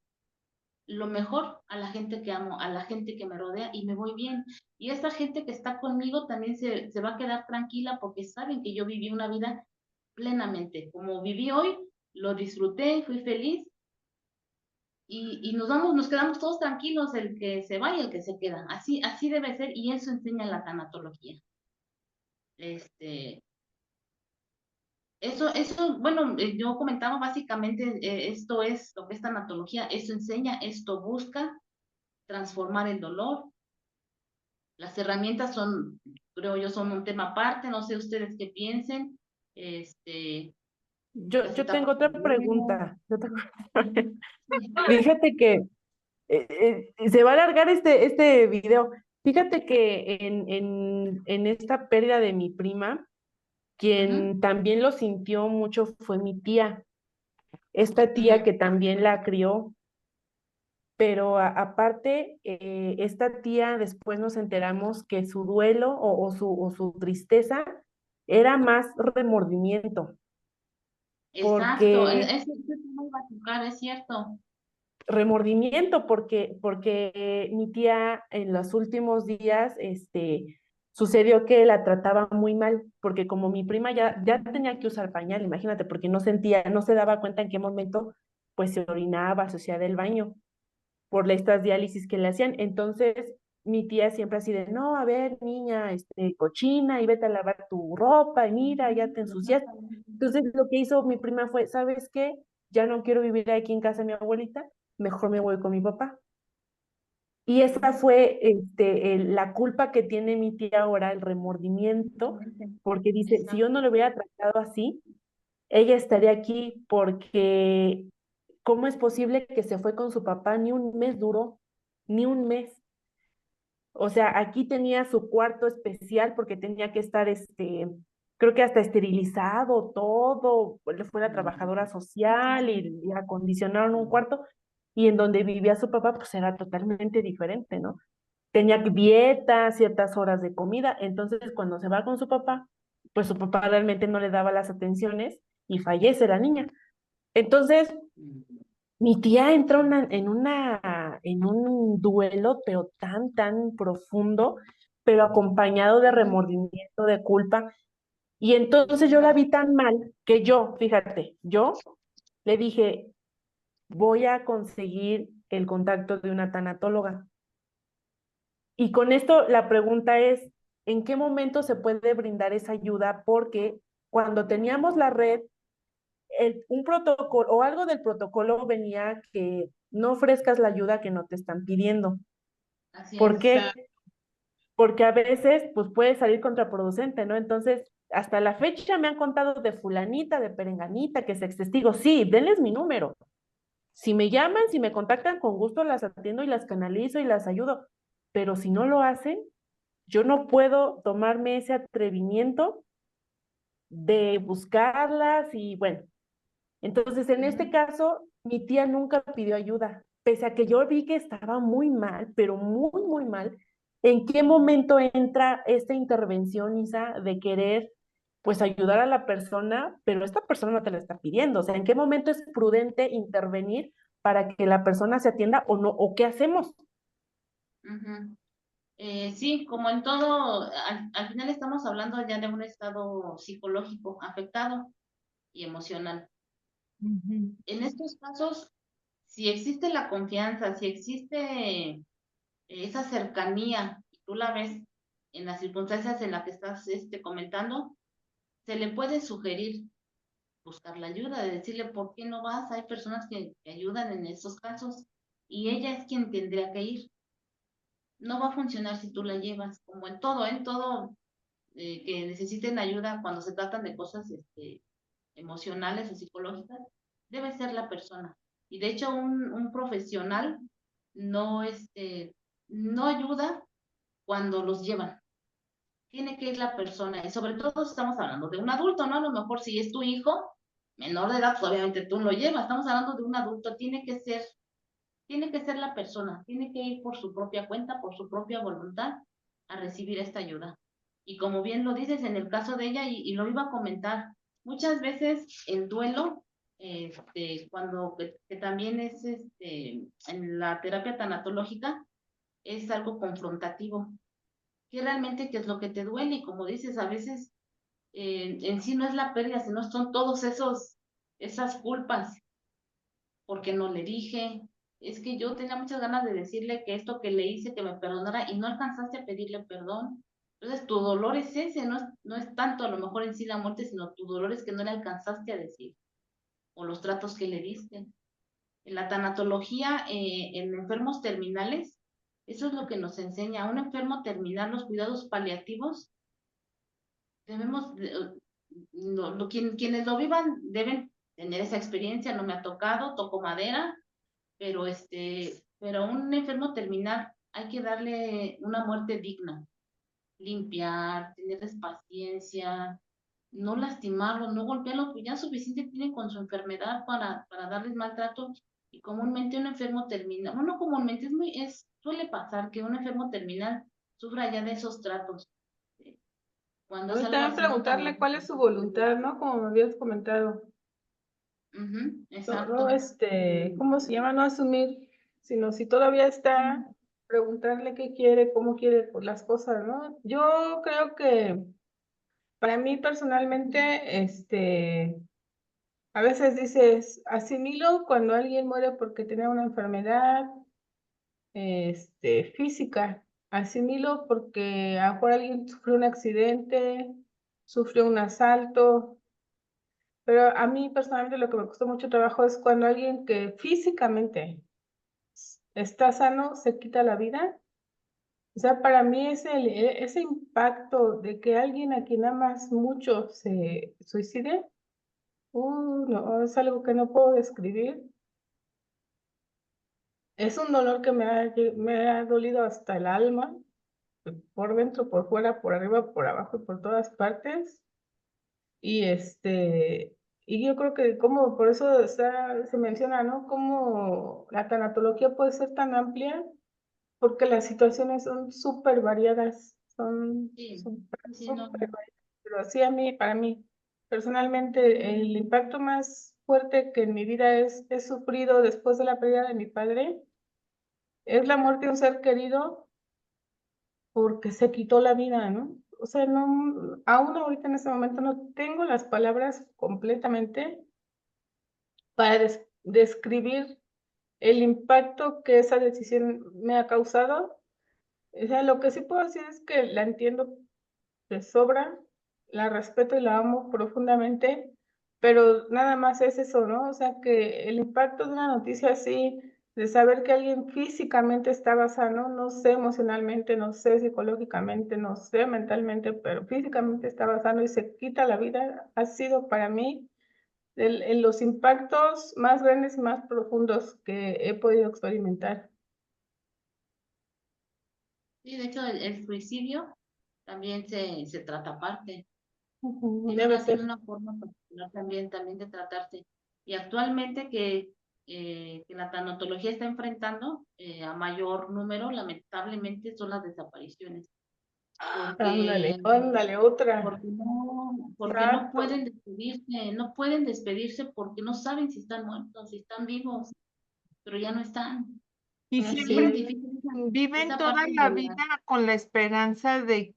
lo mejor a la gente que amo, a la gente que me rodea y me voy bien. Y esa gente que está conmigo también se va a quedar tranquila porque saben que yo viví una vida plenamente. Como viví hoy, lo disfruté, fui feliz y nos quedamos todos tranquilos, el que se va y el que se queda. Así debe ser y eso enseña la tanatología. Bueno, yo comentaba básicamente, esto es lo que es tanatología, esto enseña, esto busca transformar el dolor. Las herramientas son, creo yo, son un tema aparte, no sé ustedes qué piensen. Las Yo tengo etapas otra del duelo. pregunta. Fíjate que se va a alargar este video. Fíjate que en esta pérdida de mi prima, Ujú, quien también lo sintió mucho fue mi tía. Esta tía ujú. que también la crió, pero aparte, esta tía después nos enteramos que su duelo o su tristeza era más remordimiento, Exacto, porque ese tema iba a tocar, es cierto. porque mi tía en los últimos días, sucedió que la trataba muy mal, porque como mi prima ya tenía que usar pañal, imagínate, porque no sentía, no se daba cuenta en qué momento pues se orinaba, se hacía del baño por estas diálisis que le hacían. Entonces, mi tía siempre así de, no, a ver, niña, cochina, y vete a lavar tu ropa, y mira, ya te ensuciaste. Entonces, lo que hizo mi prima fue, ¿sabes qué? Ya no quiero vivir aquí en casa de mi abuelita, mejor me voy con mi papá. Y esa fue la culpa que tiene mi tía ahora, el remordimiento, porque dice, si yo no Exacto. le hubiera tratado así, ella estaría aquí porque ¿cómo es posible que se fue con su papá? Ni un mes duró, ni un mes. O sea, aquí tenía su cuarto especial porque tenía que estar, creo que hasta esterilizado todo. Le fue la trabajadora social y acondicionaron un cuarto. Y en donde vivía su papá, pues era totalmente diferente, ¿no? Tenía dieta, ciertas horas de comida. Entonces, cuando se va con su papá, pues su papá realmente no le daba las atenciones y fallece la niña. Entonces, mi tía entra en un duelo, pero tan profundo, pero acompañado de remordimiento, de culpa. Y entonces yo la vi tan mal que yo, fíjate, yo le dije, voy a conseguir el contacto de una tanatóloga. Y con esto la pregunta es, ¿en qué momento se puede brindar esa ayuda? Porque cuando teníamos la red, un protocolo o algo del protocolo venía que no ofrezcas la ayuda que no te están pidiendo. Así ¿Por es. qué? Porque a veces pues puede salir contraproducente, ¿no? Entonces, hasta la fecha me han contado de fulanita, de perenganita, que es ex testigo. Sí, denles mi número. Si me llaman, si me contactan, con gusto las atiendo y las canalizo y las ayudo. Pero si no lo hacen, yo no puedo tomarme ese atrevimiento de buscarlas y bueno. Entonces, en este caso, mi tía nunca pidió ayuda, pese a que yo vi que estaba muy mal, pero muy, muy mal. ¿En qué momento entra esta intervención, Isa, de querer, pues, ayudar a la persona, pero esta persona no te la está pidiendo? O sea, ¿en qué momento es prudente intervenir para que la persona se atienda o no? ¿O qué hacemos? Ujú. Sí, como en todo, al final estamos hablando ya de un estado psicológico afectado y emocional. Ujú. En estos casos, si existe la confianza, si existe esa cercanía, y tú la ves en las circunstancias en las que estás comentando, se le puede sugerir buscar la ayuda, de decirle por qué no vas. Hay personas que ayudan en esos casos y ella es quien tendría que ir. No va a funcionar si tú la llevas, como en todo que necesiten ayuda cuando se tratan de cosas emocionales o psicológicas, debe ser la persona. Y de hecho, un profesional no, no ayuda cuando los llevan. Tiene que ir la persona, y sobre todo estamos hablando de un adulto, ¿no? A lo mejor si es tu hijo, menor de edad, pues obviamente tú lo llevas. Estamos hablando de un adulto, tiene que ser la persona, tiene que ir por su propia cuenta, por su propia voluntad, a recibir esta ayuda. Y como bien lo dices, en el caso de ella, y lo iba a comentar, muchas veces el duelo, cuando que también es en la terapia tanatológica, es algo confrontativo. ¿Qué realmente qué es lo que te duele? Y como dices, a veces en sí no es la pérdida, sino son todos esas culpas porque no le dije, es que yo tenía muchas ganas de decirle que esto que le hice, que me perdonara y no alcanzaste a pedirle perdón. Entonces tu dolor es ese, no es tanto a lo mejor en sí la muerte, sino tu dolor es que no le alcanzaste a decir o los tratos que le diste. En la tanatología, en enfermos terminales, eso es lo que nos enseña. A un enfermo terminal, los cuidados paliativos, debemos, quienes lo vivan deben tener esa experiencia. No me ha tocado, toco madera, pero pero a un enfermo terminal hay que darle una muerte digna, limpiar, tenerles paciencia, no lastimarlos, no golpearlos, pues ya suficiente tienen con su enfermedad para darles maltrato. Y comúnmente un enfermo terminal, bueno, comúnmente suele pasar que un enfermo terminal sufra ya de esos tratos. Cuando ¿No? es Y algo también así, no tan. preguntarle cuál es su voluntad, ¿no? Como me habías comentado. Ujú, No, exacto. no, ¿cómo se llama? No asumir, sino si todavía está, preguntarle qué quiere, cómo quiere por las cosas, ¿no? Yo creo que para mí personalmente, a veces dices, asimilo cuando alguien muere porque tenía una enfermedad, física. Asimilo porque a lo mejor alguien sufrió un accidente, sufrió un asalto, pero a mí personalmente lo que me costó mucho trabajo es cuando alguien que físicamente está sano se quita la vida. O sea, para mí ese impacto de que alguien a quien amas mucho se suicide, no, es algo que no puedo describir. Es un dolor que me ha dolido hasta el alma, por dentro, por fuera, por arriba, por abajo y por todas partes. Y y yo creo que como por eso se menciona, ¿no? Cómo la tanatología puede ser tan amplia, porque las situaciones son súper variadas, son Sí, súper, sí, no. súper variadas. Pero sí para mí, personalmente, el impacto más fuerte que en mi vida he sufrido después de la pérdida de mi padre es la muerte de un ser querido, porque se quitó la vida, ¿no? O sea, no, aún ahorita en este momento no tengo las palabras completamente para describir el impacto que esa decisión me ha causado. O sea, lo que sí puedo decir es que la entiendo de sobra, la respeto y la amo profundamente, pero nada más es eso, ¿no? O sea, que el impacto de una noticia así, de saber que alguien físicamente estaba sano, no sé emocionalmente, no sé psicológicamente, no sé mentalmente, pero físicamente estaba sano y se quita la vida, ha sido para mí los impactos más grandes y más profundos que he podido experimentar. Sí, de hecho, el suicidio también se trata aparte. Debe Tiene ser. una forma particular también de tratarse. Y actualmente que la tanatología está enfrentando a mayor número, lamentablemente, son las desapariciones. Ándale, Porque, ándale, otra. porque no Exacto. pueden despedirse, no pueden despedirse porque no saben si están muertos, si están vivos, pero ya no están. Y Es Así siempre bien es. difícil viven esa toda parte la de la... vida con la esperanza de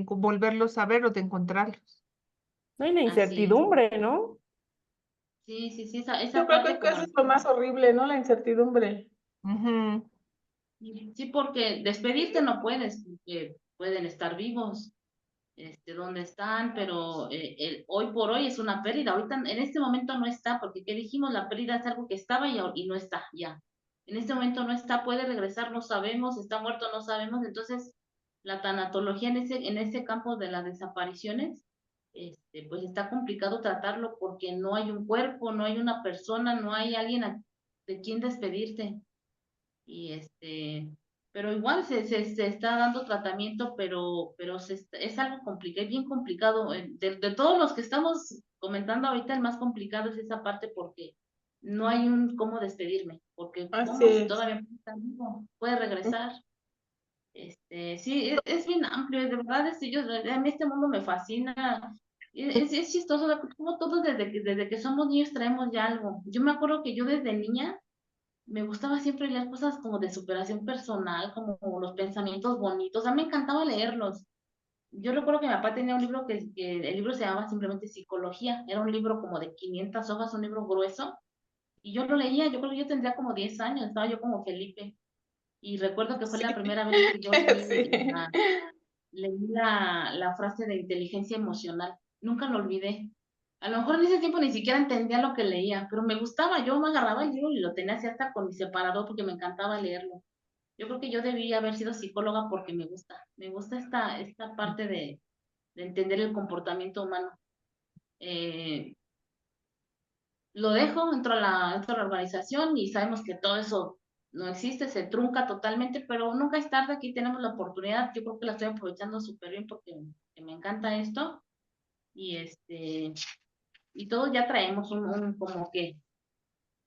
volverlos a ver o de encontrarlos. No hay la Así es. incertidumbre, ¿no? Sí, Yo esa creo que parte es que como... eso es lo más horrible, ¿no? La incertidumbre. Ujú. Sí, porque despedirte no puedes, porque pueden estar vivos, donde están, pero hoy por hoy es una pérdida. Ahorita, en este momento no está, porque ¿qué dijimos? La pérdida es algo que estaba y no está ya. En este momento no está, puede regresar, no sabemos, está muerto, no sabemos. Entonces, la tanatología en ese campo de las desapariciones, pues está complicado tratarlo porque no hay un cuerpo, no hay una persona, no hay alguien de quien despedirte. Y pero igual se está dando tratamiento, pero es algo complicado, es bien complicado. De todos los que estamos comentando ahorita, el más complicado es esa parte porque no hay un cómo despedirme, porque Así cómo si es. todavía puede estar vivo, puede regresar. Sí, es bien amplio, de verdad, a mí este mundo me fascina. Es chistoso, o sea, como todos desde que somos niños traemos ya algo. Yo me acuerdo que yo desde niña me gustaba siempre leer cosas como de superación personal, como los pensamientos bonitos. A mí me encantaba leerlos. Yo recuerdo que mi papá tenía un libro que el libro se llamaba simplemente Psicología. Era un libro como de 500 hojas, un libro grueso. Y yo lo leía, yo creo que yo tendría como 10 años, estaba yo como Felipe. Y recuerdo que fue la primera vez que yo Sí. leí la frase de inteligencia emocional. Nunca lo olvidé. A lo mejor en ese tiempo ni siquiera entendía lo que leía, pero me gustaba. Yo me agarraba el libro y lo tenía así hasta con mi separador porque me encantaba leerlo. Yo creo que yo debía haber sido psicóloga porque me gusta. Me gusta esta parte de entender el comportamiento humano. Eh, lo dejo, entro a la organización y sabemos que todo eso no existe, se trunca totalmente, pero nunca es tarde, aquí tenemos la oportunidad, yo creo que la estoy aprovechando súper bien porque me encanta esto y y todos ya traemos como que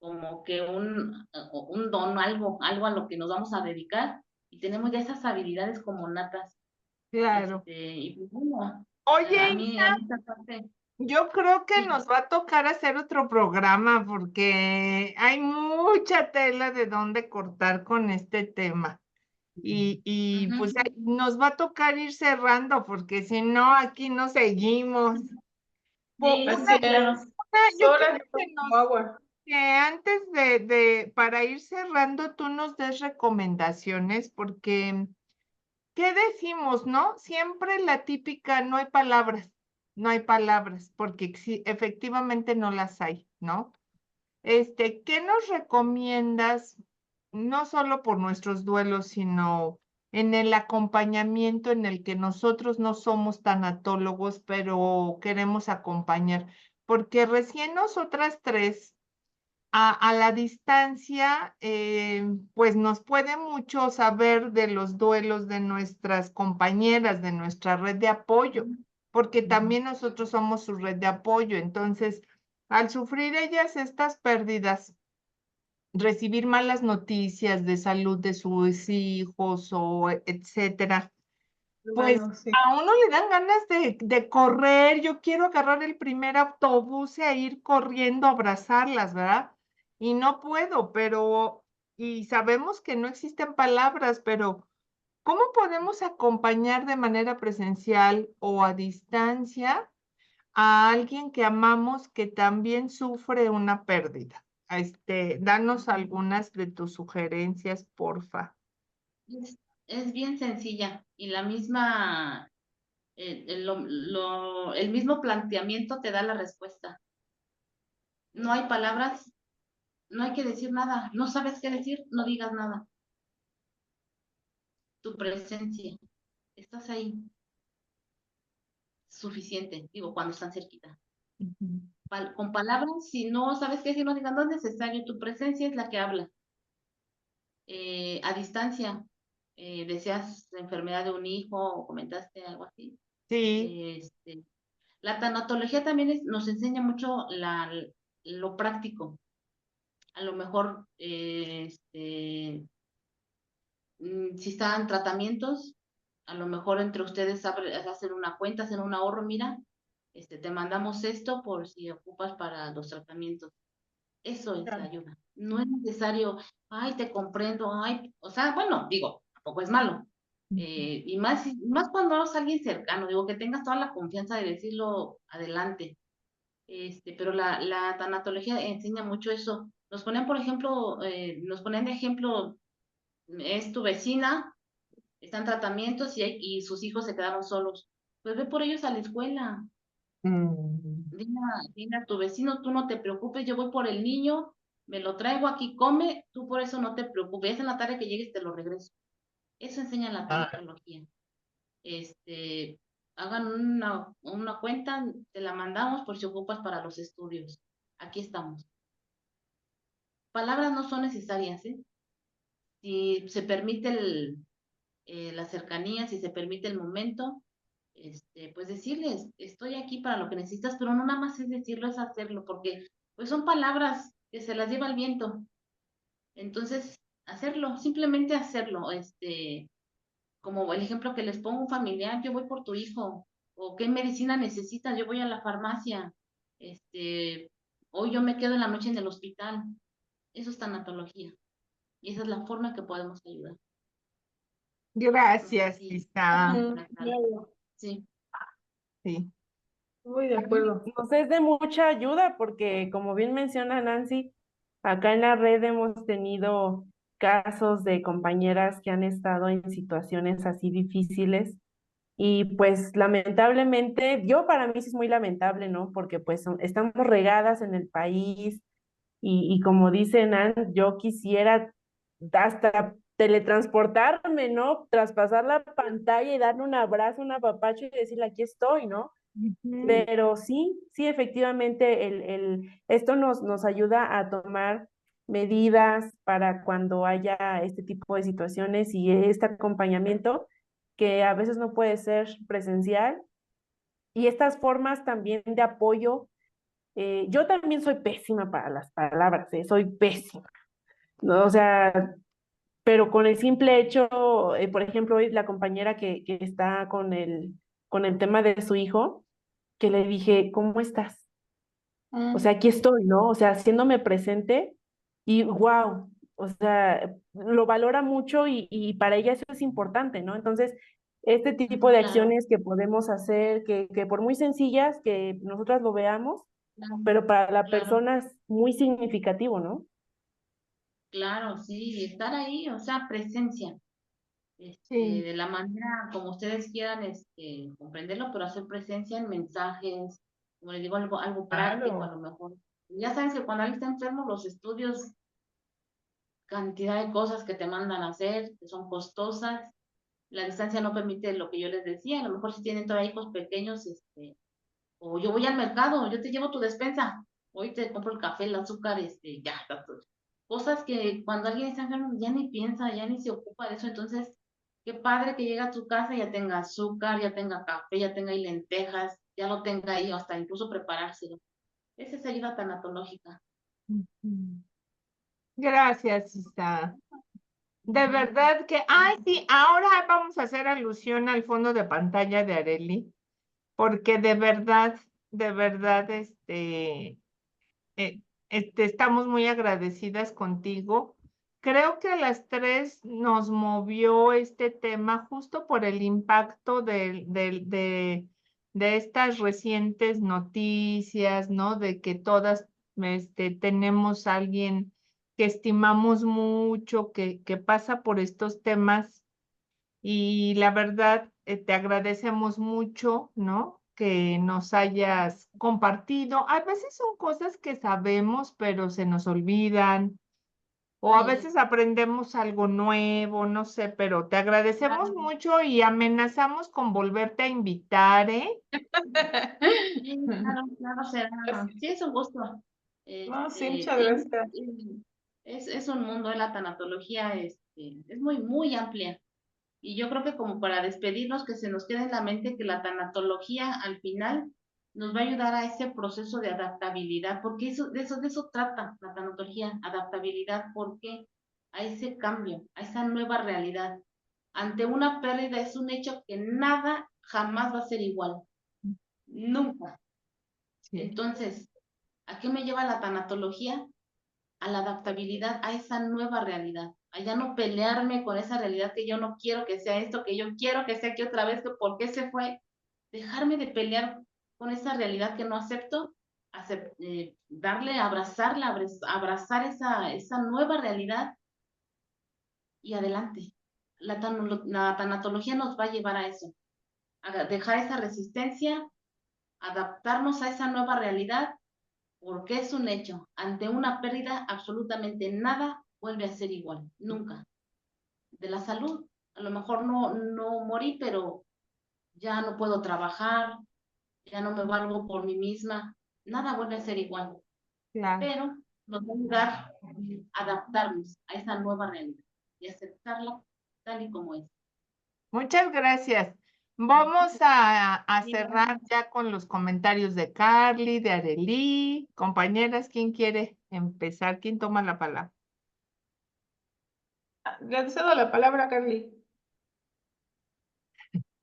un don, algo a lo que nos vamos a dedicar y tenemos ya esas habilidades como natas, Claro. y pues bueno, Oye, a mí esta parte, yo creo que sí, nos va a tocar hacer otro programa porque hay mucha tela de dónde cortar con este tema. Y pues ujú, nos va a tocar ir cerrando porque si no, aquí no seguimos. sí, Así claro. es. Las Yo quiero horas que son como agua. que antes para ir cerrando, tú nos des recomendaciones porque ¿qué decimos, no? Siempre la típica, no hay palabras, porque efectivamente no las hay, ¿no? ¿Qué nos recomiendas, no solo por nuestros duelos, sino en el acompañamiento en el que nosotros no somos tanatólogos, pero queremos acompañar? Porque recién nosotras tres a la distancia, pues nos puede mucho saber de los duelos de nuestras compañeras, de nuestra red de apoyo, porque también nosotros somos su red de apoyo. Entonces, al sufrir ellas estas pérdidas, recibir malas noticias de salud de sus hijos o etcétera, pues Hermano, sí. a uno le dan ganas de correr, yo quiero agarrar el primer autobús e ir corriendo a abrazarlas, ¿verdad? Y no puedo, pero y sabemos que no existen palabras, pero ¿Cómo podemos acompañar de manera presencial o a distancia a alguien que amamos que también sufre una pérdida? Danos algunas de tus sugerencias, porfa. Es bien sencilla y la misma, el mismo planteamiento te da la respuesta. No hay palabras, no hay que decir nada. No sabes qué decir, no digas nada. Tu presencia, estás ahí, suficiente, digo, cuando están cerquita. Con palabras, si no sabes qué decir, no digas, no es necesario, tu presencia es la que habla. A distancia, deseas la enfermedad de un hijo o comentaste algo así. Sí, La tanatología también nos enseña mucho lo práctico. A lo mejor, si están tratamientos, a lo mejor entre ustedes hacen una cuenta, hacen un ahorro, mira, te mandamos esto por si ocupas para los tratamientos. Eso es la ayuda. No es necesario, ay, te comprendo, ay, o sea, bueno, digo, tampoco es malo. Y más cuando es alguien cercano, digo, que tengas toda la confianza de decirlo adelante. Pero la tanatología enseña mucho eso. Nos ponen, por ejemplo, nos ponen de ejemplo, es tu vecina, está en tratamientos y sus hijos se quedaron solos. Pues ve por ellos a la escuela. Dile a tu vecino, tú no te preocupes, yo voy por el niño, me lo traigo aquí, come, tú por eso no te preocupes, en la tarde que llegues te lo regreso. Eso enseña la tanatología. Hagan una cuenta, te la mandamos por si ocupas para los estudios. Aquí estamos. Palabras no son necesarias, ¿eh? Si se permite la cercanía, si se permite el momento, pues decirles, estoy aquí para lo que necesitas, pero no nada más es decirlo, es hacerlo, porque pues son palabras que se las lleva el viento. Entonces, hacerlo, simplemente hacerlo, como el ejemplo que les pongo, un familiar, yo voy por tu hijo, o qué medicina necesitas, yo voy a la farmacia, hoy yo me quedo en la noche en el hospital. Eso es tanatología, y esa es la forma que podemos ayudar. gracias, Sí. Isa. Claro, Sí. Sí. muy de acuerdo. Nos es de mucha ayuda porque, como bien menciona Nancy, acá en la red hemos tenido casos de compañeras que han estado en situaciones así difíciles y pues lamentablemente, yo para mí sí es muy lamentable, ¿no? Porque pues estamos regadas en el país y como dice Nan, yo quisiera hasta teletransportarme, ¿no? Traspasar la pantalla y darle un abrazo, un apapacho y decirle, aquí estoy, ¿no? Ujú. Pero sí, sí, efectivamente, esto nos ayuda a tomar medidas para cuando haya este tipo de situaciones y este acompañamiento que a veces no puede ser presencial. Y estas formas también de apoyo, yo también soy pésima para las palabras, soy pésima, ¿no? O sea, pero con el simple hecho, por ejemplo, hoy la compañera que está con el tema de su hijo, que le dije, ¿cómo estás? O sea, aquí estoy, ¿no? O sea, haciéndome presente y wow, o sea, lo valora mucho y para ella eso es importante, ¿no? Entonces, este tipo de Claro, acciones que podemos hacer, que por muy sencillas que nosotras lo veamos, claro, pero para la claro, persona es muy significativo, ¿no? claro, sí, estar ahí, o sea, presencia, Sí, de la manera como ustedes quieran, comprenderlo, pero hacer presencia en mensajes, como les digo, algo práctico a claro. lo mejor. Ya sabes que cuando alguien está enfermo, los estudios, cantidad de cosas que te mandan a hacer, que son costosas, la distancia no permite lo que yo les decía, a lo mejor si tienen todavía hijos pequeños, o yo voy al mercado, yo te llevo tu despensa, hoy te compro el café, el azúcar, ya, está todo. Cosas que cuando alguien está enfermo ya ni piensa, ya ni se ocupa de eso, entonces, qué padre que llega a tu casa y ya tenga azúcar, ya tenga café, ya tenga ahí lentejas, ya lo tenga ahí, o hasta incluso preparárselo. Esa es ayuda tanatológica. Ujú. Gracias, Isa. De Ujú. verdad que, ay, sí, ahora vamos a hacer alusión al fondo de pantalla de Areli, porque de verdad, eh, estamos muy agradecidas contigo creo que a las tres nos movió este tema justo por el impacto de estas recientes noticias, ¿no? De que todas tenemos a alguien que estimamos mucho, que pasa por estos temas y la verdad te agradecemos mucho, ¿no? Que nos hayas compartido. A veces son cosas que sabemos, pero se nos olvidan o a Ay, veces aprendemos algo nuevo, no sé, pero te agradecemos claro. mucho y amenazamos con volverte a invitar, ¿eh? Sí, claro, claro, será. Gracias. Sí, es un gusto. No, sí, Este, muchas gracias. es un mundo, la tanatología es muy, muy amplia. Y yo creo que como para despedirnos, que se nos quede en la mente que la tanatología al final nos va a ayudar a ese proceso de adaptabilidad, porque de eso trata la tanatología, adaptabilidad, porque a ese cambio, a esa nueva realidad. Ante una pérdida es un hecho que nada jamás va a ser igual, nunca. Sí, Entonces, ¿a qué me lleva la tanatología? A la adaptabilidad a esa nueva realidad, a ya no pelearme con esa realidad que yo no quiero que sea esto, que yo quiero que sea aquí otra vez, que por qué se fue, dejarme de pelear con esa realidad que no acepto, darle, abrazarla, abrazar esa nueva realidad y adelante. La tanatología nos va a llevar a eso, a dejar esa resistencia, adaptarnos a esa nueva realidad porque es un hecho, ante una pérdida absolutamente nada vuelve a ser igual, nunca. De la salud, a lo mejor no morí, pero ya no puedo trabajar, ya no me valgo por mí misma, nada vuelve a ser igual, claro. pero nos va a ayudar a adaptarnos a esa nueva realidad y aceptarla tal y como es. Muchas gracias. Vamos a cerrar ya con los comentarios de Carly, de Arely. Compañeras, ¿quién quiere empezar? ¿Quién toma la palabra? Le cedo la palabra a Carly.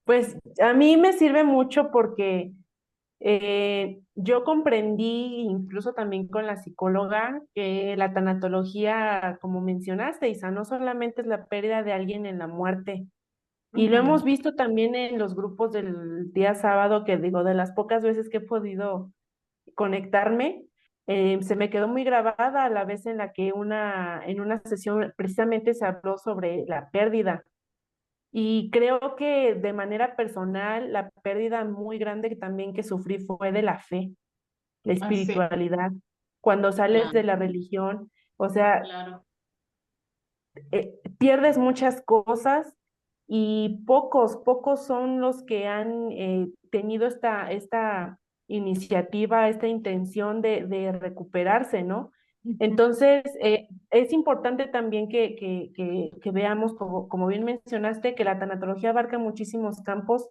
Pues a mí me sirve mucho porque yo comprendí, incluso también con la psicóloga, que la tanatología, como mencionaste, Isa, no solamente es la pérdida de alguien en la muerte, y lo hemos visto también en los grupos del día sábado, que digo, de las pocas veces que he podido conectarme, se me quedó muy grabada a la vez en la que en una sesión precisamente se habló sobre la pérdida. Y creo que de manera personal, la pérdida muy grande que también que sufrí fue de la fe, la Ah, sí. espiritualidad. Cuando sales Claro, de la religión, o sea, claro. pierdes muchas cosas y pocos son los que han tenido esta iniciativa, esta intención de recuperarse, ¿no? Entonces, es importante también que veamos, como bien mencionaste, que la tanatología abarca muchísimos campos,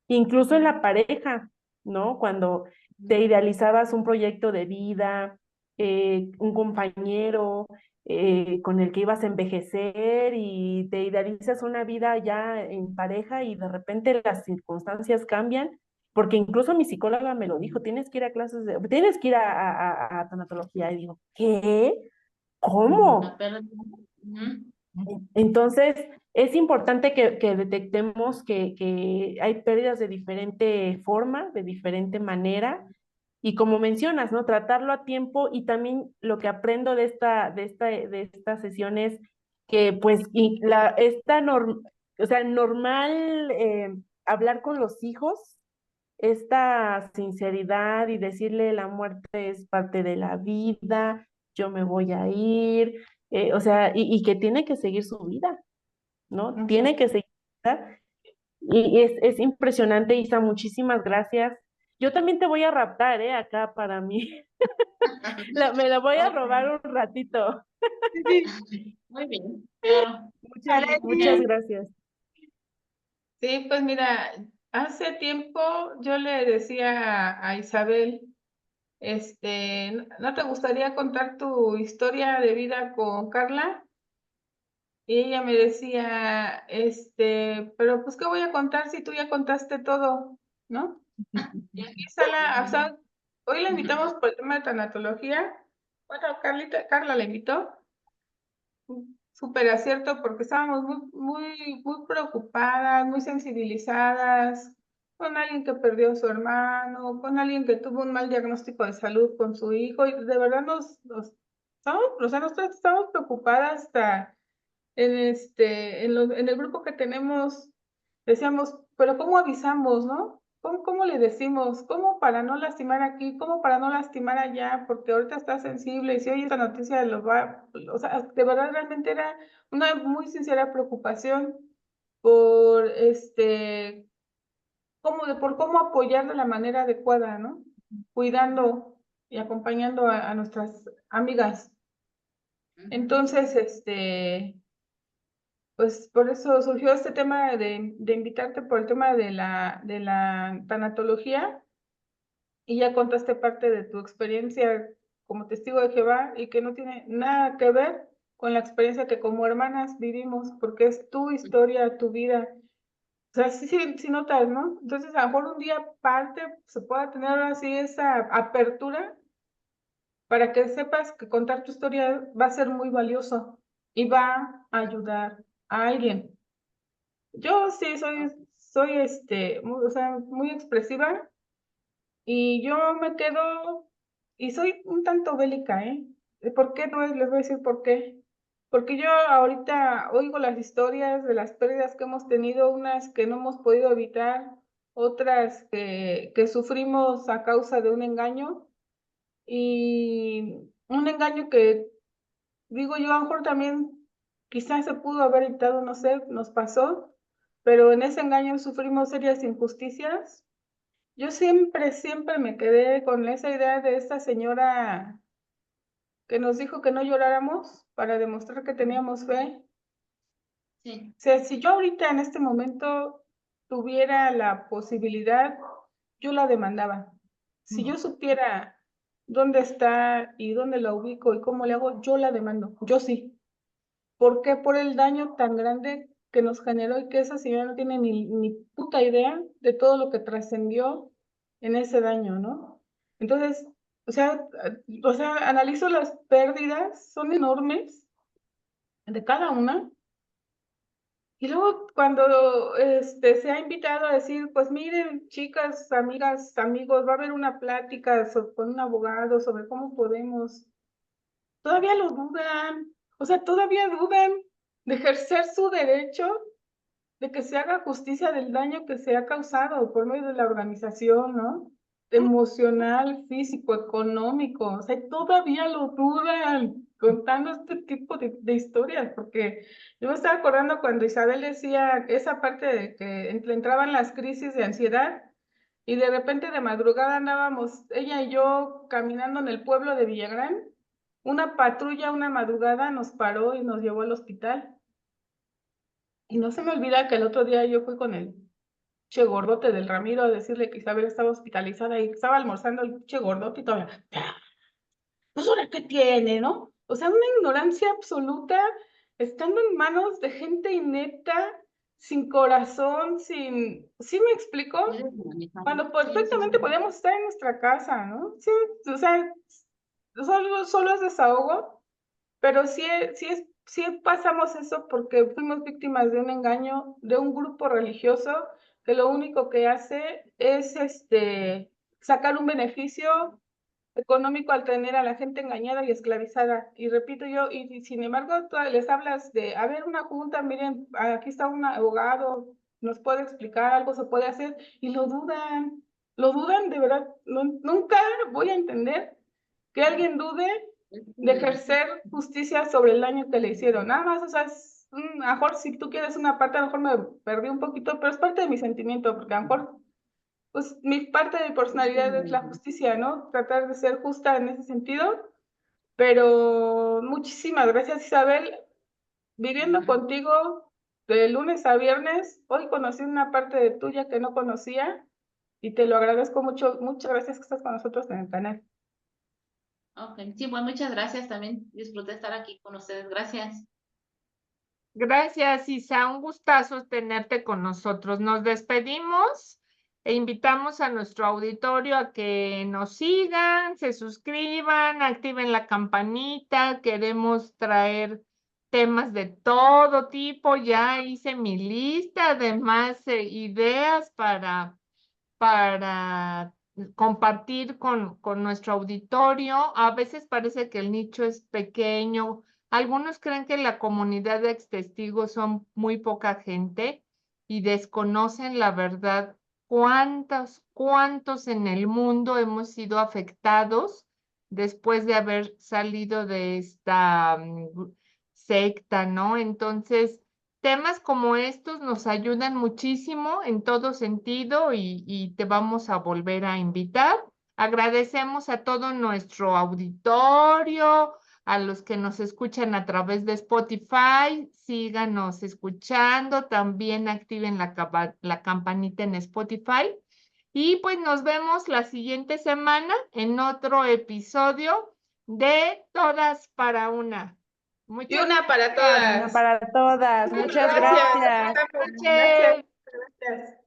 incluso en la pareja, ¿no? Cuando te idealizabas un proyecto de vida, un compañero con el que ibas a envejecer y te idealizas una vida ya en pareja y de repente las circunstancias cambian, porque incluso mi psicóloga me lo dijo, tienes que ir a clases tienes que ir a tanatología. Y digo, ¿qué? La ¿Cómo? pérdida. Ujú. Entonces, es importante que detectemos que hay pérdidas de diferente forma, de diferente manera, y como mencionas, ¿no? Tratarlo a tiempo y también lo que aprendo de esta sesión es que, pues, o sea, normal hablar con los hijos, esta sinceridad y decirle la muerte es parte de la vida, yo me voy a ir, o sea, y que tiene que seguir su vida, ¿no? Así. Tiene que seguir su vida. Y es impresionante, Isa, muchísimas gracias. Yo también te voy a raptar, ¿eh? Acá para mí. Me la voy a Ok, robar un ratito. muy bien, claro. Muchas Arely, gracias. Sí, pues mira, hace tiempo yo le decía a Isabel, ¿no te gustaría contar tu historia de vida con Carla? Y ella me decía, pero pues, ¿qué voy a contar si tú ya contaste todo, ¿no? Y aquí está o sea, hoy la invitamos por el tema de tanatología. Bueno, Carla la invitó. súper acierto porque estábamos muy preocupadas, muy sensibilizadas con alguien que perdió a su hermano, con alguien que tuvo un mal diagnóstico de salud con su hijo, y de verdad estamos, o sea, nosotros estamos preocupadas hasta en el grupo que tenemos, decíamos, pero ¿cómo avisamos, no? ¿Cómo le decimos? ¿Cómo para no lastimar aquí? ¿Cómo para no lastimar allá? Porque ahorita está sensible y si oye esta noticia lo va, o sea, de verdad realmente era una muy sincera preocupación por por cómo apoyar de la manera adecuada, ¿no? Cuidando y acompañando a nuestras amigas. Entonces, pues por eso surgió este tema de invitarte por el tema de la tanatología, y ya contaste parte de tu experiencia como testigo de Jehová y que no tiene nada que ver con la experiencia que como hermanas vivimos, porque es tu historia, tu vida. O sea, sí notas, ¿no? Entonces, a lo mejor un día aparte se pueda tener así esa apertura para que sepas que contar tu historia va a ser muy valioso y va a ayudar a alguien. Yo sí soy o sea, muy expresiva, y yo me quedo, y soy un tanto bélica, ¿eh? ¿Por qué? No les voy a decir por qué. Porque yo ahorita oigo las historias de las pérdidas que hemos tenido, unas que no hemos podido evitar, otras que sufrimos a causa de un engaño, y un engaño que, digo yo, a lo mejor también quizás se pudo haber evitado, no sé, nos pasó, pero en ese engaño sufrimos serias injusticias. Yo siempre me quedé con esa idea de esta señora que nos dijo que no lloráramos para demostrar que teníamos fe. Sí. O sea, si yo ahorita en este momento tuviera la posibilidad, yo la demandaba. Si yo supiera dónde está y dónde la ubico y cómo le hago, yo la demando. Yo sí. ¿Por qué? Por el daño tan grande que nos generó, y que esa señora no tiene ni puta idea de todo lo que trascendió en ese daño, ¿no? Entonces, analizo las pérdidas, son enormes de cada una, y luego cuando se ha invitado a decir, pues miren, chicas, amigas, amigos, va a haber una plática con un abogado sobre cómo podemos, todavía lo dudan, o sea, todavía dudan de ejercer su derecho de que se haga justicia del daño que se ha causado por medio de la organización, ¿no? Emocional, físico, económico, o sea, todavía lo dudan contando este tipo de historias, porque yo me estaba acordando cuando Isabel decía esa parte de que entraban las crisis de ansiedad, y de repente de madrugada andábamos, ella y yo, caminando en el pueblo de Villagrán, una patrulla una madrugada nos paró y nos llevó al hospital. Y no se me olvida que el otro día yo fui con el che gordote del Ramiro a decirle que Isabel estaba hospitalizada y estaba almorzando el che gordote y todavía, pues ahora qué tiene, ¿no? O sea, una ignorancia absoluta, estando en manos de gente inepta, sin corazón, ¿sí me explico? Cuando perfectamente podíamos estar en nuestra casa, ¿no? Sí, o sea, solo es desahogo, pero sí pasamos eso porque fuimos víctimas de un engaño de un grupo religioso que lo único que hace es sacar un beneficio económico al tener a la gente engañada y esclavizada. Y repito yo, y sin embargo les hablas de, a ver, una junta, miren, aquí está un abogado, nos puede explicar, algo se puede hacer, y lo dudan de verdad. Nunca voy a entender que alguien dude de ejercer justicia sobre el daño que le hicieron. Nada más, o sea, a lo mejor si tú quieres una parte, a lo mejor me perdí un poquito, pero es parte de mi sentimiento, porque a lo mejor, pues mi parte de mi personalidad es la justicia, ¿no? Tratar de ser justa en ese sentido, pero muchísimas gracias, Isabel. Viviendo contigo de lunes a viernes, hoy conocí una parte de tuya que no conocía, y te lo agradezco mucho. Muchas gracias que estás con nosotros en el canal. Ok, sí, pues muchas gracias también. Disfruté estar aquí con ustedes. Gracias. Gracias, Isa. Un gustazo tenerte con nosotros. Nos despedimos e invitamos a nuestro auditorio a que nos sigan, se suscriban, activen la campanita. Queremos traer temas de todo tipo. Ya hice mi lista de más ideas para compartir con nuestro auditorio. A veces parece que el nicho es pequeño. Algunos creen que la comunidad de extestigos son muy poca gente y desconocen la verdad cuántos en el mundo hemos sido afectados después de haber salido de esta secta, ¿no? Entonces, temas como estos nos ayudan muchísimo en todo sentido y te vamos a volver a invitar. Agradecemos a todo nuestro auditorio, a los que nos escuchan a través de Spotify. Síganos escuchando, también activen la campanita en Spotify. Y pues nos vemos la siguiente semana en otro episodio de Todas para Una. Y Muchas una para gracias. Una todas. para todas. Muchas Muchas gracias. gracias. Buenas noches. Gracias. Gracias.